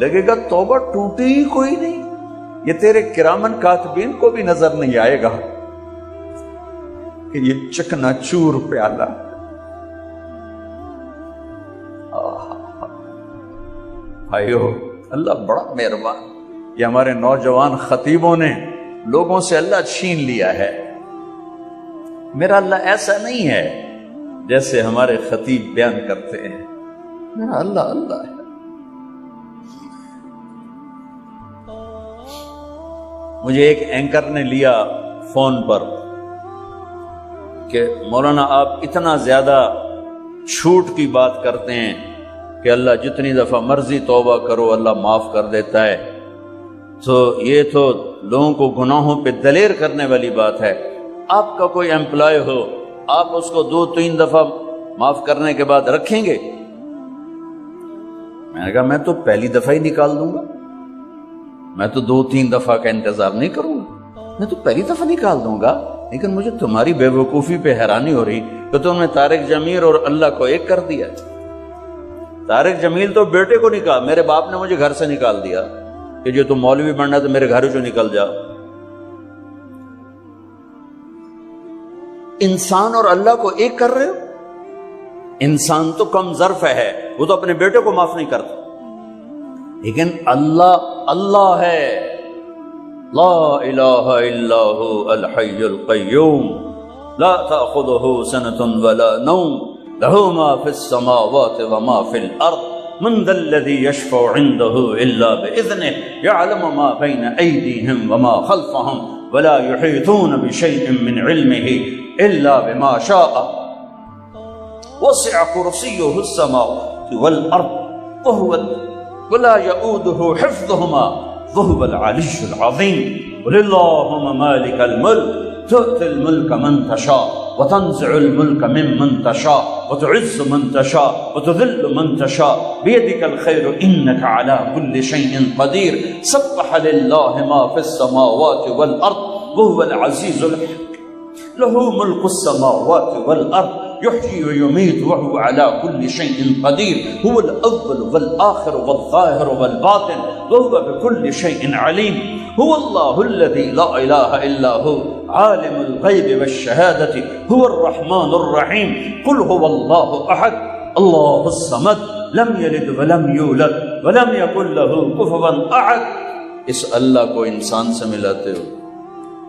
لگے گا توبہ ٹوٹی ہی کوئی نہیں. یہ تیرے کرامن کاتبین کو بھی نظر نہیں آئے گا کہ یہ چکنا چور پیالہ. بھائیو اللہ بڑا مہربان. یہ ہمارے نوجوان خطیبوں نے لوگوں سے اللہ چھین لیا ہے. میرا اللہ ایسا نہیں ہے جیسے ہمارے خطیب بیان کرتے ہیں. میرا اللہ اللہ ہے. مجھے ایک اینکر نے لیا فون پر کہ مولانا آپ اتنا زیادہ چھوٹ کی بات کرتے ہیں کہ اللہ جتنی دفعہ مرضی توبہ کرو اللہ معاف کر دیتا ہے. تو یہ تو لوگوں کو گناہوں پہ دلیر کرنے والی بات ہے. آپ کا کوئی امپلائی ہو, آپ اس کو 2-3 دفعہ معاف کرنے کے بعد رکھیں گے؟ میں نے کہا میں تو پہلی دفعہ ہی نکال دوں گا. میں تو 2-3 دفعہ کا انتظار نہیں کروں گا, میں تو پہلی دفعہ نکال دوں گا. لیکن مجھے تمہاری بے وقوفی پہ حیرانی ہو رہی کہ تم نے طارق جمیل اور اللہ کو ایک کر دیا. طارق جمیل تو بیٹے کو نکال, میرے باپ نے مجھے گھر سے نکال دیا کہ جو تم مولوی بننا تو میرے گھر جو نکل جا. انسان اور اللہ کو ایک کر رہے ہو. انسان تو کم ظرف ہے, وہ تو اپنے بیٹے کو معاف نہیں کرتا, لیکن اللہ اللہ ہے. لا الہ الا هو الحی القیوم لا تأخذه سنة ولا نوم له ما في السماوات وما في الأرض من ذا الذي يشفع عنده إلا بإذنه يعلم ما بين أيديهم وما خلفهم ولا يحيطون بشيء من علمه إلا بما شاء وسع كرسيه السماوات والأرض ولا يؤوده حفظهما وهو العلي العظيم. قل اللهم مالك الملك تؤتي الملك من تشاء وتنزع الملك ممن تشاء وتعز من تشاء وتذل من تشاء بيدك الخير إنك على كل شيء قدير. سبح لله ما في السماوات والأرض وهو العزيز الحكيم له ملك السماوات والأرض يحيي ويميت وهو على كل شيء قدير. هو الأول والآخر والظاهر والباطن وهو بكل شيء عليم. هو الله الذي لا إله إلا هو عالم الغيب والشهادة هو الرحمن الرحيم. قل هو الله أحد الله الصمد لم يلد ولم يولد ولم يكن له كفوا أحد. اس اللہ کو انسان سے ملاتے ہو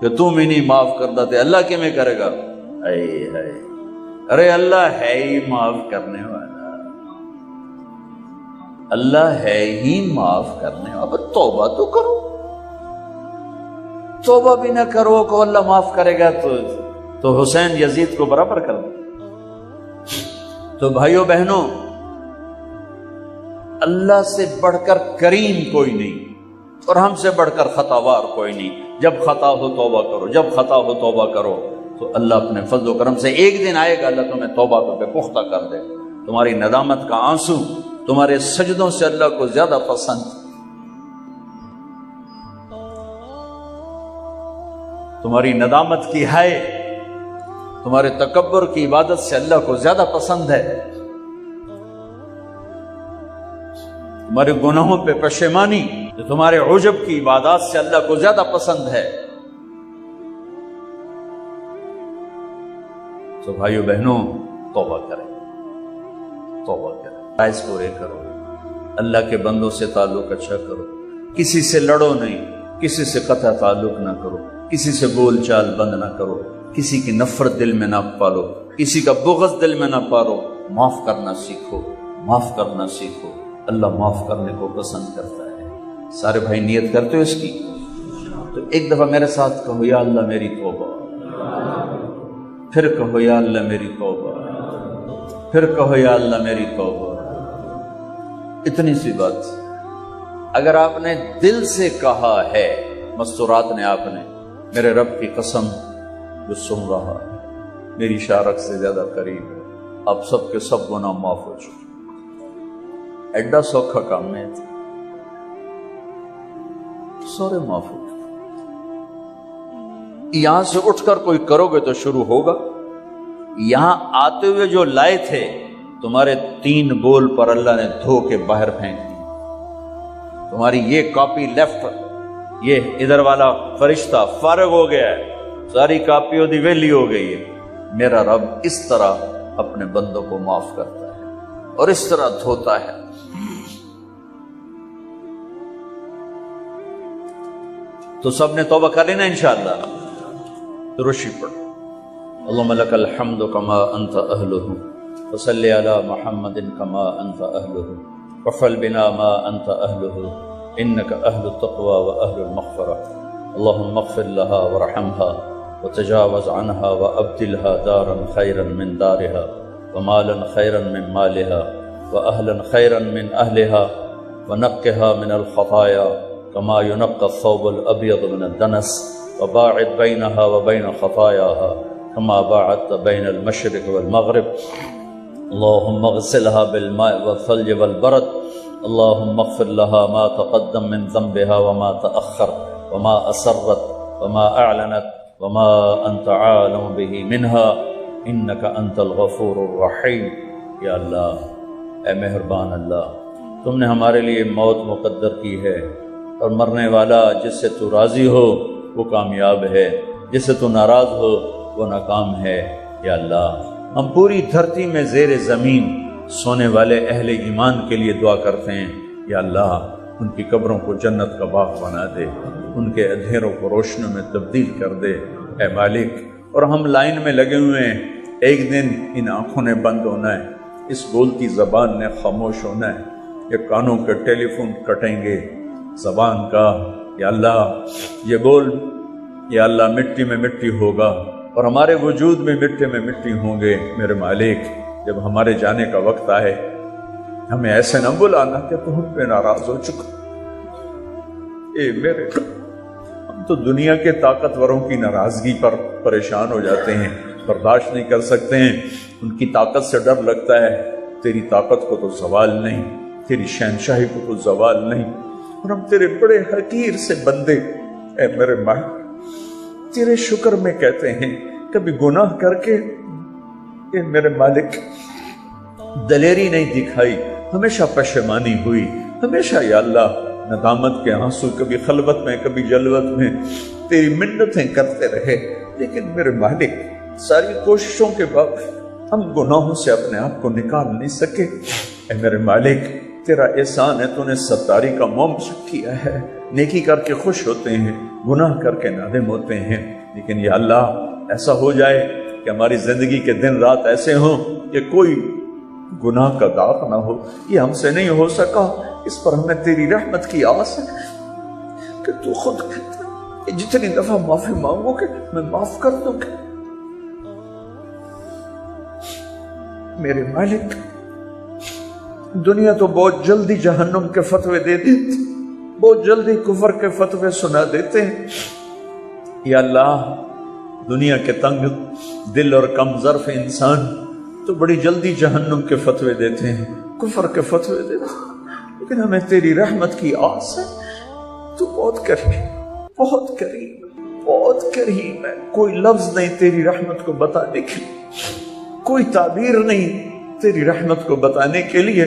کہ تم ہی نہیں معاف کرتا تھے, اللہ کے میں کرے گا. ارے اللہ ہے ہی معاف کرنے والا, اللہ ہے ہی معاف کرنے والا. توبہ تو کرو, توبہ بھی نہ کرو کو اللہ معاف کرے گا تو حسین یزید کو برابر کر دو. تو بھائیو بہنوں, اللہ سے بڑھ کر کریم کوئی نہیں اور ہم سے بڑھ کر خطاوار کوئی نہیں. جب خطا ہو توبہ کرو, جب خطا ہو توبہ کرو, تو اللہ اپنے فضل و کرم سے ایک دن آئے گا اللہ تمہیں توبہ پہ پختہ کر دے. تمہاری ندامت کا آنسو تمہارے سجدوں سے اللہ کو زیادہ پسند, تمہاری ندامت کی ہائے تمہارے تکبر کی عبادت سے اللہ کو زیادہ پسند ہے. تمہارے گناہوں پہ پشیمانی جو تمہارے عجب کی عبادات سے اللہ کو زیادہ پسند ہے. تو بھائیو بہنوں, توبہ کریں, توبہ کریں, فرائض پورے کرو, اللہ کے بندوں سے تعلق اچھا کرو, کسی سے لڑو نہیں, کسی سے قطع تعلق نہ کرو, کسی سے بول چال بند نہ کرو, کسی کی نفرت دل میں نہ پالو, کسی کا بغض دل میں نہ پالو. معاف کرنا سیکھو, معاف کرنا سیکھو. اللہ معاف کرنے کو پسند کرتا ہے. سارے بھائی نیت کرتے ہو اس کی؟ تو ایک دفعہ میرے ساتھ کہو یا اللہ میری توبہ, پھر کہو یا اللہ میری توبہ, پھر کہو یا اللہ میری توبہ. اتنی سی بات اگر آپ نے دل سے کہا ہے, مستورات نے آپ نے, میرے رب کی قسم جو سن رہا ہے میری شارک سے زیادہ قریب ہے, آپ سب کے سب گناہ معاف ہو چکے. ایڈا سوکھا کام نہیں تھا, سارے معاف ہو. یہاں سے اٹھ کر کوئی کرو گے تو شروع ہوگا. یہاں آتے ہوئے جو لائے تھے تمہارے 3 بول پر اللہ نے دھو کے باہر پھینک دی. تمہاری یہ کاپی لیفٹ، یہ ادھر والا فرشتہ فارغ ہو گیا ہے، ساری کاپیوں دی ویلی ہو گئی ہے۔ میرا رب اس طرح اپنے بندوں کو معاف کرتا ہے اور اس طرح دھوتا ہے۔ تو سب نے توبہ کر لینا انشاءاللہ۔ درشی پڑھ، اللہم لک الحمد کما انت اہلہ وصلی علی محمد کما انت اہلہ وفعل بنا ما انت اہلہ انک اہل التقوی و اہل المغفرہ اللہم اغفر لها ورحمها وتجاوز عنها وابدلها دارا خیرا من دارها ومالا خیرا من مالها واہلا خیرا من اہلها ونقها من الخطایا كما ينقى الثوب الأبيض من الدنس وباعد بينها وبين خطاياها كما باعدت بين المشرق والمغرب اللهم اغسلها بالماء والثلج والبرد اللهم اغفر لها ما تقدم من ذنبها وما تأخر وما أسرت وما أعلنت وما أنت عالم به منها إنك أنت الغفور الرحيم۔ یا اللہ، اے مہربان اللہ، تم نے ہمارے لیے موت مقدر کی ہے، اور مرنے والا جس سے تو راضی ہو وہ کامیاب ہے، جس سے تو ناراض ہو وہ ناکام ہے۔ یا اللہ، ہم پوری دھرتی میں زیر زمین سونے والے اہل ایمان کے لیے دعا کرتے ہیں۔ یا اللہ، ان کی قبروں کو جنت کا باغ بنا دے، ان کے اندھیروں کو روشنیوں میں تبدیل کر دے اے مالک۔ اور ہم لائن میں لگے ہوئے ہیں، ایک دن ان آنکھوں نے بند ہونا ہے، اس بولتی زبان نے خاموش ہونا ہے، یہ کانوں کے ٹیلی فون کٹیں گے زبان کا۔ یا اللہ، یہ بول یا اللہ مٹی میں مٹی ہوگا اور ہمارے وجود میں مٹی میں مٹی ہوں گے۔ میرے مالک، جب ہمارے جانے کا وقت آئے ہمیں ایسے نہ بلانا کہ تو ہم پہ ناراض ہو چکا۔ اے میرے ہم تو دنیا کے طاقتوروں کی ناراضگی پر پریشان ہو جاتے ہیں، برداشت نہیں کر سکتے ہیں، ان کی طاقت سے ڈر لگتا ہے۔ تیری طاقت کو تو زوال نہیں، تیری شہنشاہی کو تو زوال نہیں، اور ہم تیرے بڑے حقیر سے بندے۔ اے میرے مالک، تیرے شکر میں کہتے ہیں کبھی گناہ کر کے اے میرے مالک دلیری نہیں دکھائی، ہمیشہ پشیمانی ہوئی، ہمیشہ یا اللہ ندامت کے آنسو، کبھی خلوت میں کبھی جلوت میں تیری منتیں کرتے رہے، لیکن میرے مالک ساری کوششوں کے بعد ہم گناہوں سے اپنے آپ کو نکال نہیں سکے۔ اے میرے مالک، تیرا احسان ہے، تو نے ستاری کا موم کیا ہے، نیکی کر کے خوش ہوتے ہیں، گناہ کر کے نادم ہوتے ہیں۔ لیکن یا اللہ ایسا ہو جائے کہ ہماری زندگی کے دن رات ایسے ہوں کہ کوئی گناہ کا داغ نہ ہو۔ یہ ہم سے نہیں ہو سکا، اس پر ہمیں تیری رحمت کی آس ہے کہ تو خود کہ جتنی دفعہ معافی مانگو کہ میں معاف کر دوں گا۔ میرے مالک، دنیا تو بہت جلدی جہنم کے فتوے دے دیتی، بہت جلدی کفر کے فتوے سنا دیتے ہیں۔ یا اللہ، دنیا کے تنگ دل اور کم ظرف انسان تو بڑی جلدی جہنم کے فتوے دیتے ہیں، کفر کے فتوے دیتے ہیں، لیکن ہمیں تیری رحمت کی آس ہے۔ تو بہت کریم، بہت کریم، بہت کریم ہے۔ کوئی لفظ نہیں تیری رحمت کو بتانے کے لیے، کوئی تعبیر نہیں تیری رحمت کو بتانے کے لیے۔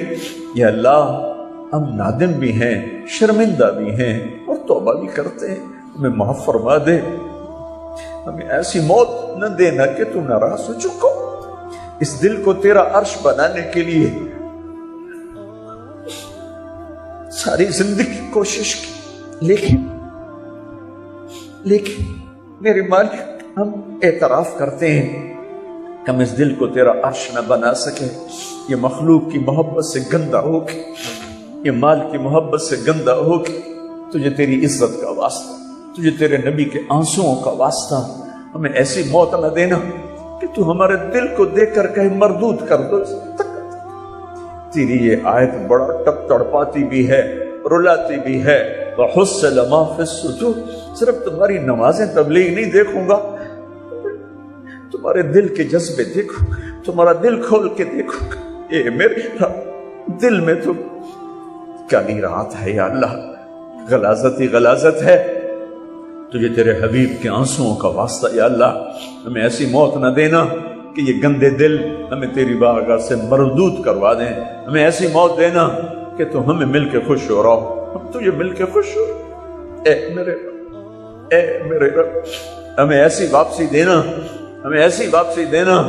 یا اللہ، ہم نادم بھی ہیں، شرمندہ بھی ہیں اور توبہ بھی کرتے ہیں، ہمیں معاف فرما دے۔ ہمیں ایسی موت نہ دینا کہ تو ناراض ہو چکا۔ اس دل کو تیرا عرش بنانے کے لیے ساری زندگی کوشش کی، لیکن میرے مالک، ہم اعتراف کرتے ہیں کہ ہم اس دل کو تیرا عرش نہ بنا سکے۔ یہ مخلوق کی محبت سے گندہ ہو کے، یہ مال کی محبت سے گندہ ہو کے، تجھے تیری عزت کا واسطہ، تجھے تیرے نبی کے آنسوؤں کا واسطہ، ہمیں ایسی موت نہ دینا کہ تو ہمارے دل کو دیکھ کر کہیں مردود کر دو۔ تیری یہ آیت بڑا تڑپاتی بھی ہے، رلاتی بھی ہے۔ وَحُصِّلَ مَا فِي الصُّدُورِ، صرف تمہاری نمازیں تبلیغ نہیں دیکھوں گا، تمہارے دل کے جذبے دیکھو، تمہارا دل کھول کے دیکھو۔ اے میرے رب، دل میں تو کالی رات ہے یا اللہ، غلاظت ہی غلاظت ہے۔ تجھے تیرے حبیب کے آنسوؤں کا واسطہ یا اللہ، ہمیں ایسی موت نہ دینا کہ یہ گندے دل ہمیں تیری بارگاہ سے مردود کروا دیں۔ ہمیں ایسی موت دینا کہ تو ہمیں مل کے خوش ہو رہا ہو، ہم تجھے مل کے خوش ہو. اے میرے رب ہمیں ایسی واپسی دینا, ہمیں ایسی واپسی دینا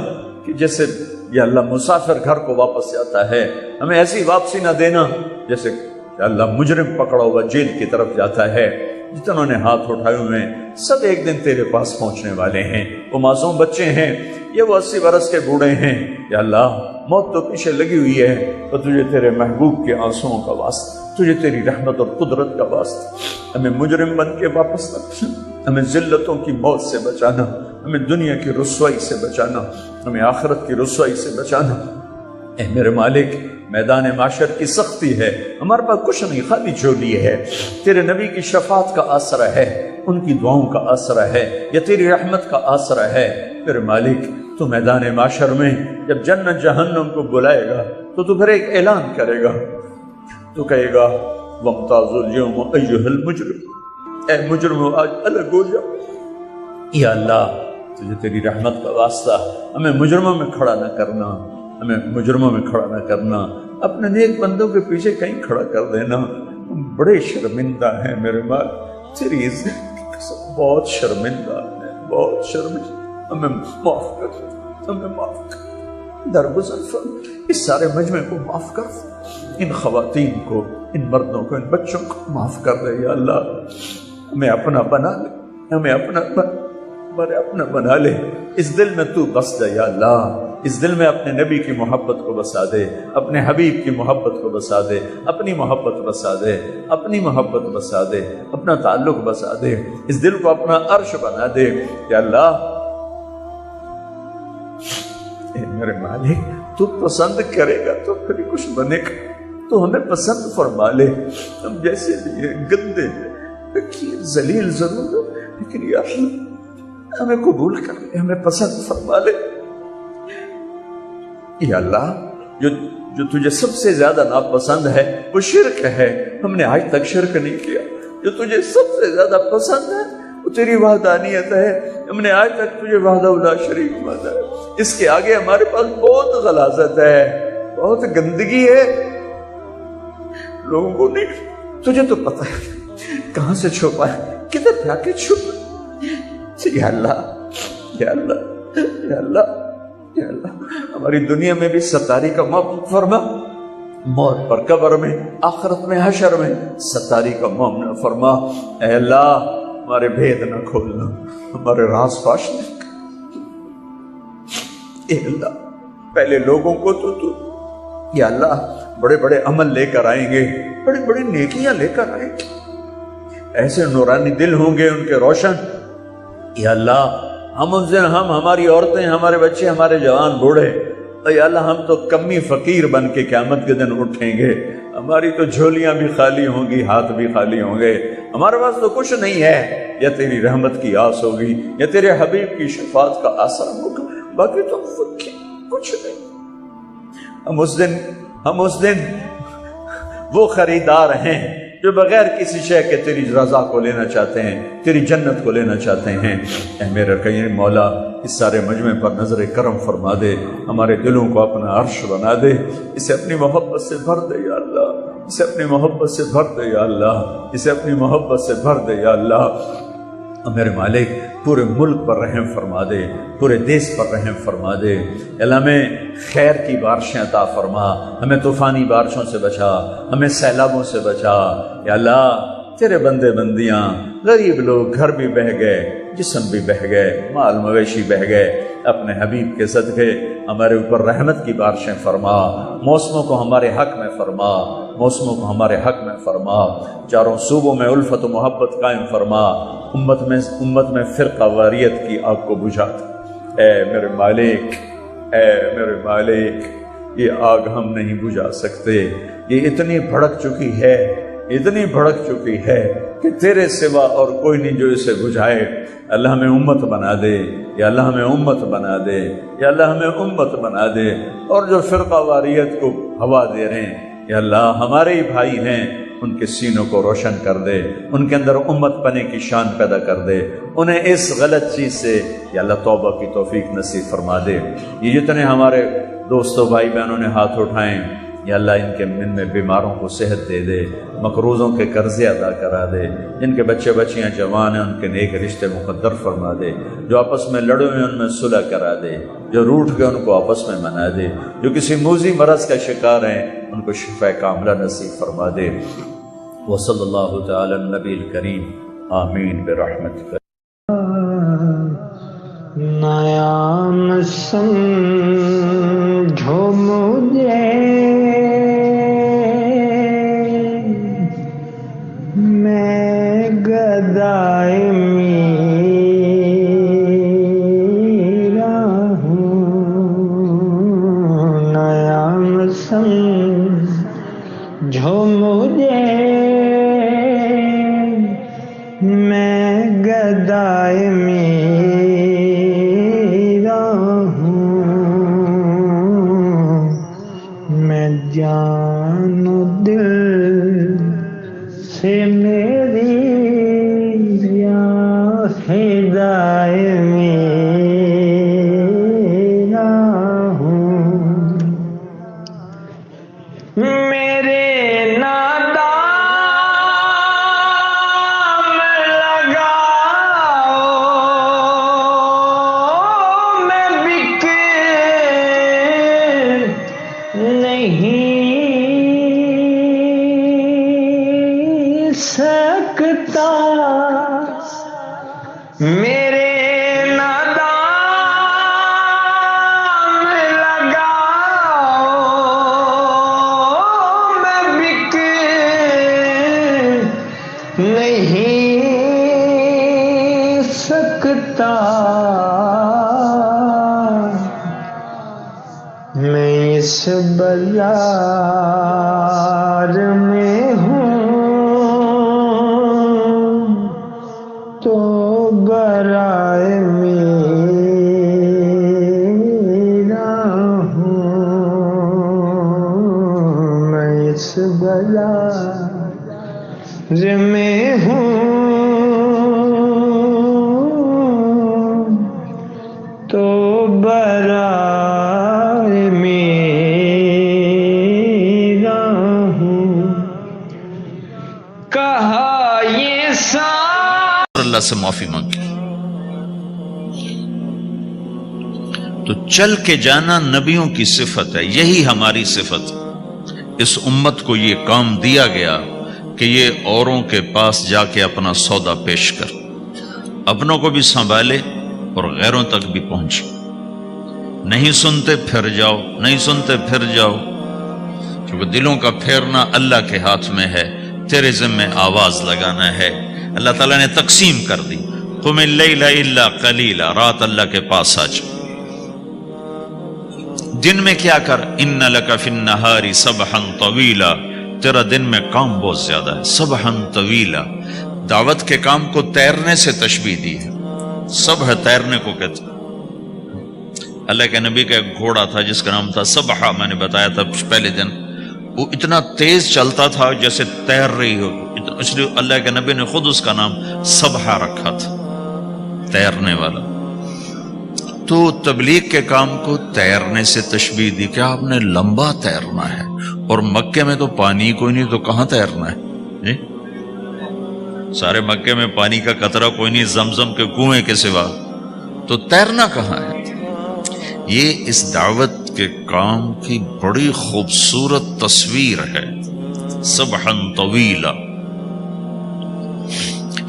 کہ جیسے یا اللہ مسافر گھر کو واپس جاتا ہے. ہمیں ایسی واپسی نہ دینا جیسے یا اللہ مجرم پکڑا ہوا جیل کی طرف جاتا ہے. جتنوں نے ہاتھ اٹھائے ہوئے ہیں سب ایک دن تیرے پاس پہنچنے والے ہیں. وہ معصوم بچے ہیں, یہ وہ 80 برس کے بوڑھے ہیں. یا اللہ موت تو پیچھے لگی ہوئی ہے, تو تجھے تیرے محبوب کے آنسوؤں کا واسطہ, تجھے تیری رحمت اور قدرت کا واسطہ ہمیں مجرم بن کے واپس نہ, ہمیں ذلتوں کی موت سے بچانا, ہمیں دنیا کی رسوائی سے بچانا, ہمیں آخرت کی رسوائی سے بچانا. اے میرے مالک میدان معاشر کی سختی ہے, ہمارے پاس کچھ نہیں, خالی جھولی ہے. تیرے نبی کی شفاعت کا آسرا ہے, ان کی دعاؤں کا آسرا ہے, یا تیری رحمت کا آسرا ہے. میرے مالک تو میدان معاشر میں جب جنت جہنم کو بلائے گا تو پھر ایک اعلان کرے گا, تو کہے گا وَامْتَازُوا الْيَوْمَ أَيُّهَا الْمُجْرِمُ, اے مجرمو آج الگ ہو جاؤ. یا اللہ تجھے تیری رحمت کا واسطہ ہمیں مجرموں میں کھڑا نہ کرنا, ہمیں مجرموں میں کھڑا نہ کرنا, اپنے نیک بندوں کے پیچھے کہیں کھڑا کر دینا. ہم بڑے شرمندہ ہیں میرے مال, تیری عزت کی قسم بہت شرمندہ ہیں, بہت شرمندہ. ہمیں معاف کر, ہمیں معاف کر, درگزر فرما, اس سارے مجمع کو معاف کر, ان خواتین کو, ان مردوں کو, ان بچوں کو معاف کر دے. یا اللہ ہمیں اپنا بنا لے, ہمیں اپنا بنا لے. اس دل میں تو بس جا یا اللہ, اس دل میں اپنے نبی کی محبت کو بسا دے, اپنے حبیب کی محبت کو بسا دے, اپنی محبت بسا دے, اپنی محبت بسا دے, اپنا تعلق بسا دے, اس دل کو اپنا عرش بنا دے. یا اللہ اے میرے مالک تو پسند کرے گا تو پھر کچھ بنے گا, تو ہمیں پسند فرما لے. ہم جیسے بھی ہیں گندے ہیں, ذلیل ضرور ہو, لیکن یا اللہ ہمیں قبول کر لے, ہمیں پسند فرما لے. یا اللہ جو تجھے سب سے زیادہ ناپسند ہے وہ شرک ہے, ہم نے آج تک شرک نہیں کیا. جو تجھے سب سے زیادہ پسند ہے وہ تیری وحدانیت ہے, ہم نے آج تک تجھے وحدہ لا شریک مانا ہے. اس کے آگے ہمارے پاس بہت غلاظت ہے, بہت گندگی ہے, لوگوں کو نہیں, تجھے تو پتہ ہے کہاں سے چھپا ہے, کدھر جا کے چھپا. یا اللہ یا اللہ یا اللہ یا اللہ ہماری دنیا میں بھی ستاری کا موقف فرما, موت پر قبر میں, آخرت میں, حشر میں ستاری کا مومن فرما. اے اللہ ہمارے بھید نہ کھولنا, ہمارے راز فاش نہ. اے اللہ پہلے لوگوں کو تو یا اللہ بڑے بڑے عمل لے کر آئیں گے, بڑی بڑی نیکیاں لے کر آئیں گے, ایسے نورانی دل ہوں گے ان کے روشن. یا اللہ ہم ان سے, ہم ہماری عورتیں, ہمارے بچے, ہمارے جوان بوڑھے, یا اللہ ہم تو کمی فقیر بن کے قیامت کے دن اٹھیں گے. ہماری تو جھولیاں بھی خالی ہوں گی, ہاتھ بھی خالی ہوں گے, ہمارے پاس تو کچھ نہیں ہے. یا تیری رحمت کی آس ہوگی, یا تیرے حبیب کی شفاعت کا آسرا ہوگا, باقی تو کچھ نہیں. ہم اس دن وہ خریدار ہیں جو بغیر کسی شے کے تیری رضا کو لینا چاہتے ہیں, تیری جنت کو لینا چاہتے ہیں. اے میرے کریم مولا اس سارے مجمع پر نظر کرم فرما دے, ہمارے دلوں کو اپنا عرش بنا دے, اسے اپنی محبت سے بھر دے یا اللہ, اسے اپنی محبت سے بھر دے یا اللہ, اسے اپنی محبت سے بھر دے یا اللہ. میرے مالک پورے ملک پر رحم فرما دے, پورے دیس پر رحم فرما دے. اللہ ہمیں خیر کی بارشیں عطا فرما, ہمیں طوفانی بارشوں سے بچا, ہمیں سیلابوں سے بچا. یا اللہ تیرے بندے بندیاں, غریب لوگ گھر بھی بہہ گئے, جسم بھی بہہ گئے, مال مویشی بہہ گئے, اپنے حبیب کے صدقے ہمارے اوپر رحمت کی بارشیں فرما, موسموں کو ہمارے حق میں فرما, موسموں کو ہمارے حق میں فرما, چاروں صوبوں میں الفت و محبت قائم فرما, امت میں فرقہ واریت کی آگ کو بجھا دے. اے میرے مالک, اے میرے مالک, یہ آگ ہم نہیں بجھا سکتے, یہ اتنی بھڑک چکی ہے, اتنی بھڑک چکی ہے کہ تیرے سوا اور کوئی نہیں جو اسے بجھائے. اللہ ہمیں امت بنا دے, یا اللہ ہمیں امت بنا دے, یا اللہ ہمیں امت بنا دے. اور جو فرقہ واریت کو ہوا دے رہے ہیں یا اللہ ہمارے ہی بھائی ہیں, ان کے سینوں کو روشن کر دے, ان کے اندر امت پنے کی شان پیدا کر دے, انہیں اس غلط چیز سے یا اللہ توبہ کی توفیق نصیب فرما دے. یہ جتنے ہمارے دوستوں بھائی بہنوں نے ہاتھ اٹھائیں یا اللہ ان میں بیماروں کو صحت دے دے، مقروضوں کے قرضے ادا کرا دے، جن کے بچے بچیاں جوان ہیں ان کے نیک رشتے مقدر فرما دے، جو آپس میں لڑے ہوئے ان میں صلح کرا دے، جو روٹھ گئے ان کو آپس میں منا دے، جو کسی موذی مرض کا شکار ہیں ان کو شفا کاملہ نصیب فرما دے۔ وصلی اللہ تعالی النبی الکریم، آمین برحمتک۔ نیا سمجھو مجھے میں گدائے میرا ہوں، نیا سمجھو مجھے میں گدائے میرا ہوں، میں جان و دل سے میری یا ہدایت میرا ہوں، میرے نادام لگاؤ، میں بک نہیں سکتا، میرے نادام لگاؤ، میں بک نہیں سکتا، میں اس بازار میں ہوں تو برائے میرا ہوں، میں اس بازار میں ہوں تو برائے میرا ہوں، کہا یہ اللہ سے معافی مانگی۔ تو چل کے جانا نبیوں کی صفت ہے، یہی ہماری صفت ہے۔ اس امت کو یہ کام دیا گیا کہ یہ اوروں کے پاس جا کے اپنا سودا پیش کر، اپنوں کو بھی سنبھالے اور غیروں تک بھی پہنچے۔ نہیں سنتے پھر جاؤ، نہیں سنتے پھر جاؤ، کیونکہ دلوں کا پھیرنا اللہ کے ہاتھ میں ہے، تیرے ذمہ آواز لگانا ہے۔ اللہ تعالیٰ نے تقسیم کر دی، قم اللیل الا قلیلا، رات اللہ کے پاس آ جا، دن میں کیا کر، ان لک فی النہار سبحا طویلا، تیرا دن میں کام بہت زیادہ ہے، سبحا طویلا۔ دعوت کے کام کو تیرنے سے تشبیہ دی ہے، سبح تیرنے کو کہتے ہیں۔ اللہ کے نبی کا ایک گھوڑا تھا جس کا نام تھا سبحہ، میں نے بتایا تھا پہلے دن، وہ اتنا تیز چلتا تھا جیسے تیر رہی ہو، اس لیے اللہ کے نبی نے خود اس کا نام سبحہ رکھا تھا، تیرنے والا۔ تو تبلیغ کے کام کو تیرنے سے تشبیہ دی کہ آپ نے لمبا تیرنا ہے، اور مکے میں تو پانی کوئی نہیں، تو کہاں تیرنا ہے جی؟ سارے مکے میں پانی کا قطرہ کوئی نہیں زمزم کے کنویں کے سوا، تو تیرنا کہاں ہے؟ یہ اس دعوت کے کام کی بڑی خوبصورت تصویر ہے، سبحا طویلا۔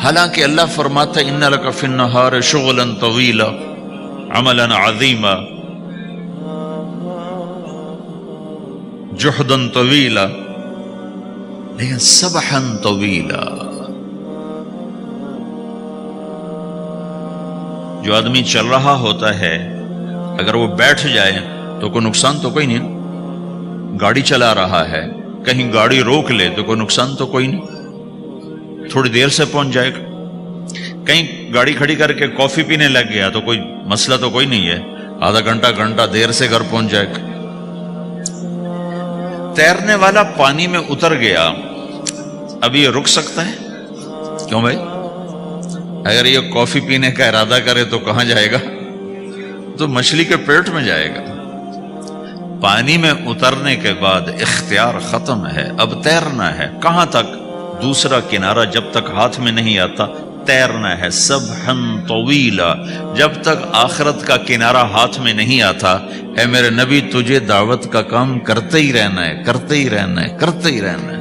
حالانکہ اللہ فرماتا ہے ان لک فی النہار شغلا طویلا عملا عظیما جہدا طویلا، لیکن سبحا طویلا۔ جو آدمی چل رہا ہوتا ہے اگر وہ بیٹھ جائے تو کوئی نقصان تو کوئی نہیں، گاڑی چلا رہا ہے کہیں گاڑی روک لے تو کوئی نقصان تو کوئی نہیں، تھوڑی دیر سے پہنچ جائے گا۔ کہیں گاڑی کھڑی کر کے کافی پینے لگ گیا تو کوئی مسئلہ تو کوئی نہیں ہے، آدھا گھنٹہ دیر سے گھر پہنچ جائے گا۔ تیرنے والا پانی میں اتر گیا، اب یہ رک سکتا ہے؟ کیوں بھائی؟ اگر یہ کافی پینے کا ارادہ کرے تو کہاں جائے گا؟ تو مچھلی کے پیٹ میں جائے گا۔ پانی میں اترنے کے بعد اختیار ختم ہے، اب تیرنا ہے۔ کہاں تک؟ دوسرا کنارہ جب تک ہاتھ میں نہیں آتا تیرنا ہے، سبحن طویلا، جب تک آخرت کا کنارہ ہاتھ میں نہیں آتا۔ اے میرے نبی، تجھے دعوت کا کام کرتے ہی رہنا ہے، کرتے ہی رہنا ہے، کرتے ہی رہنا ہے۔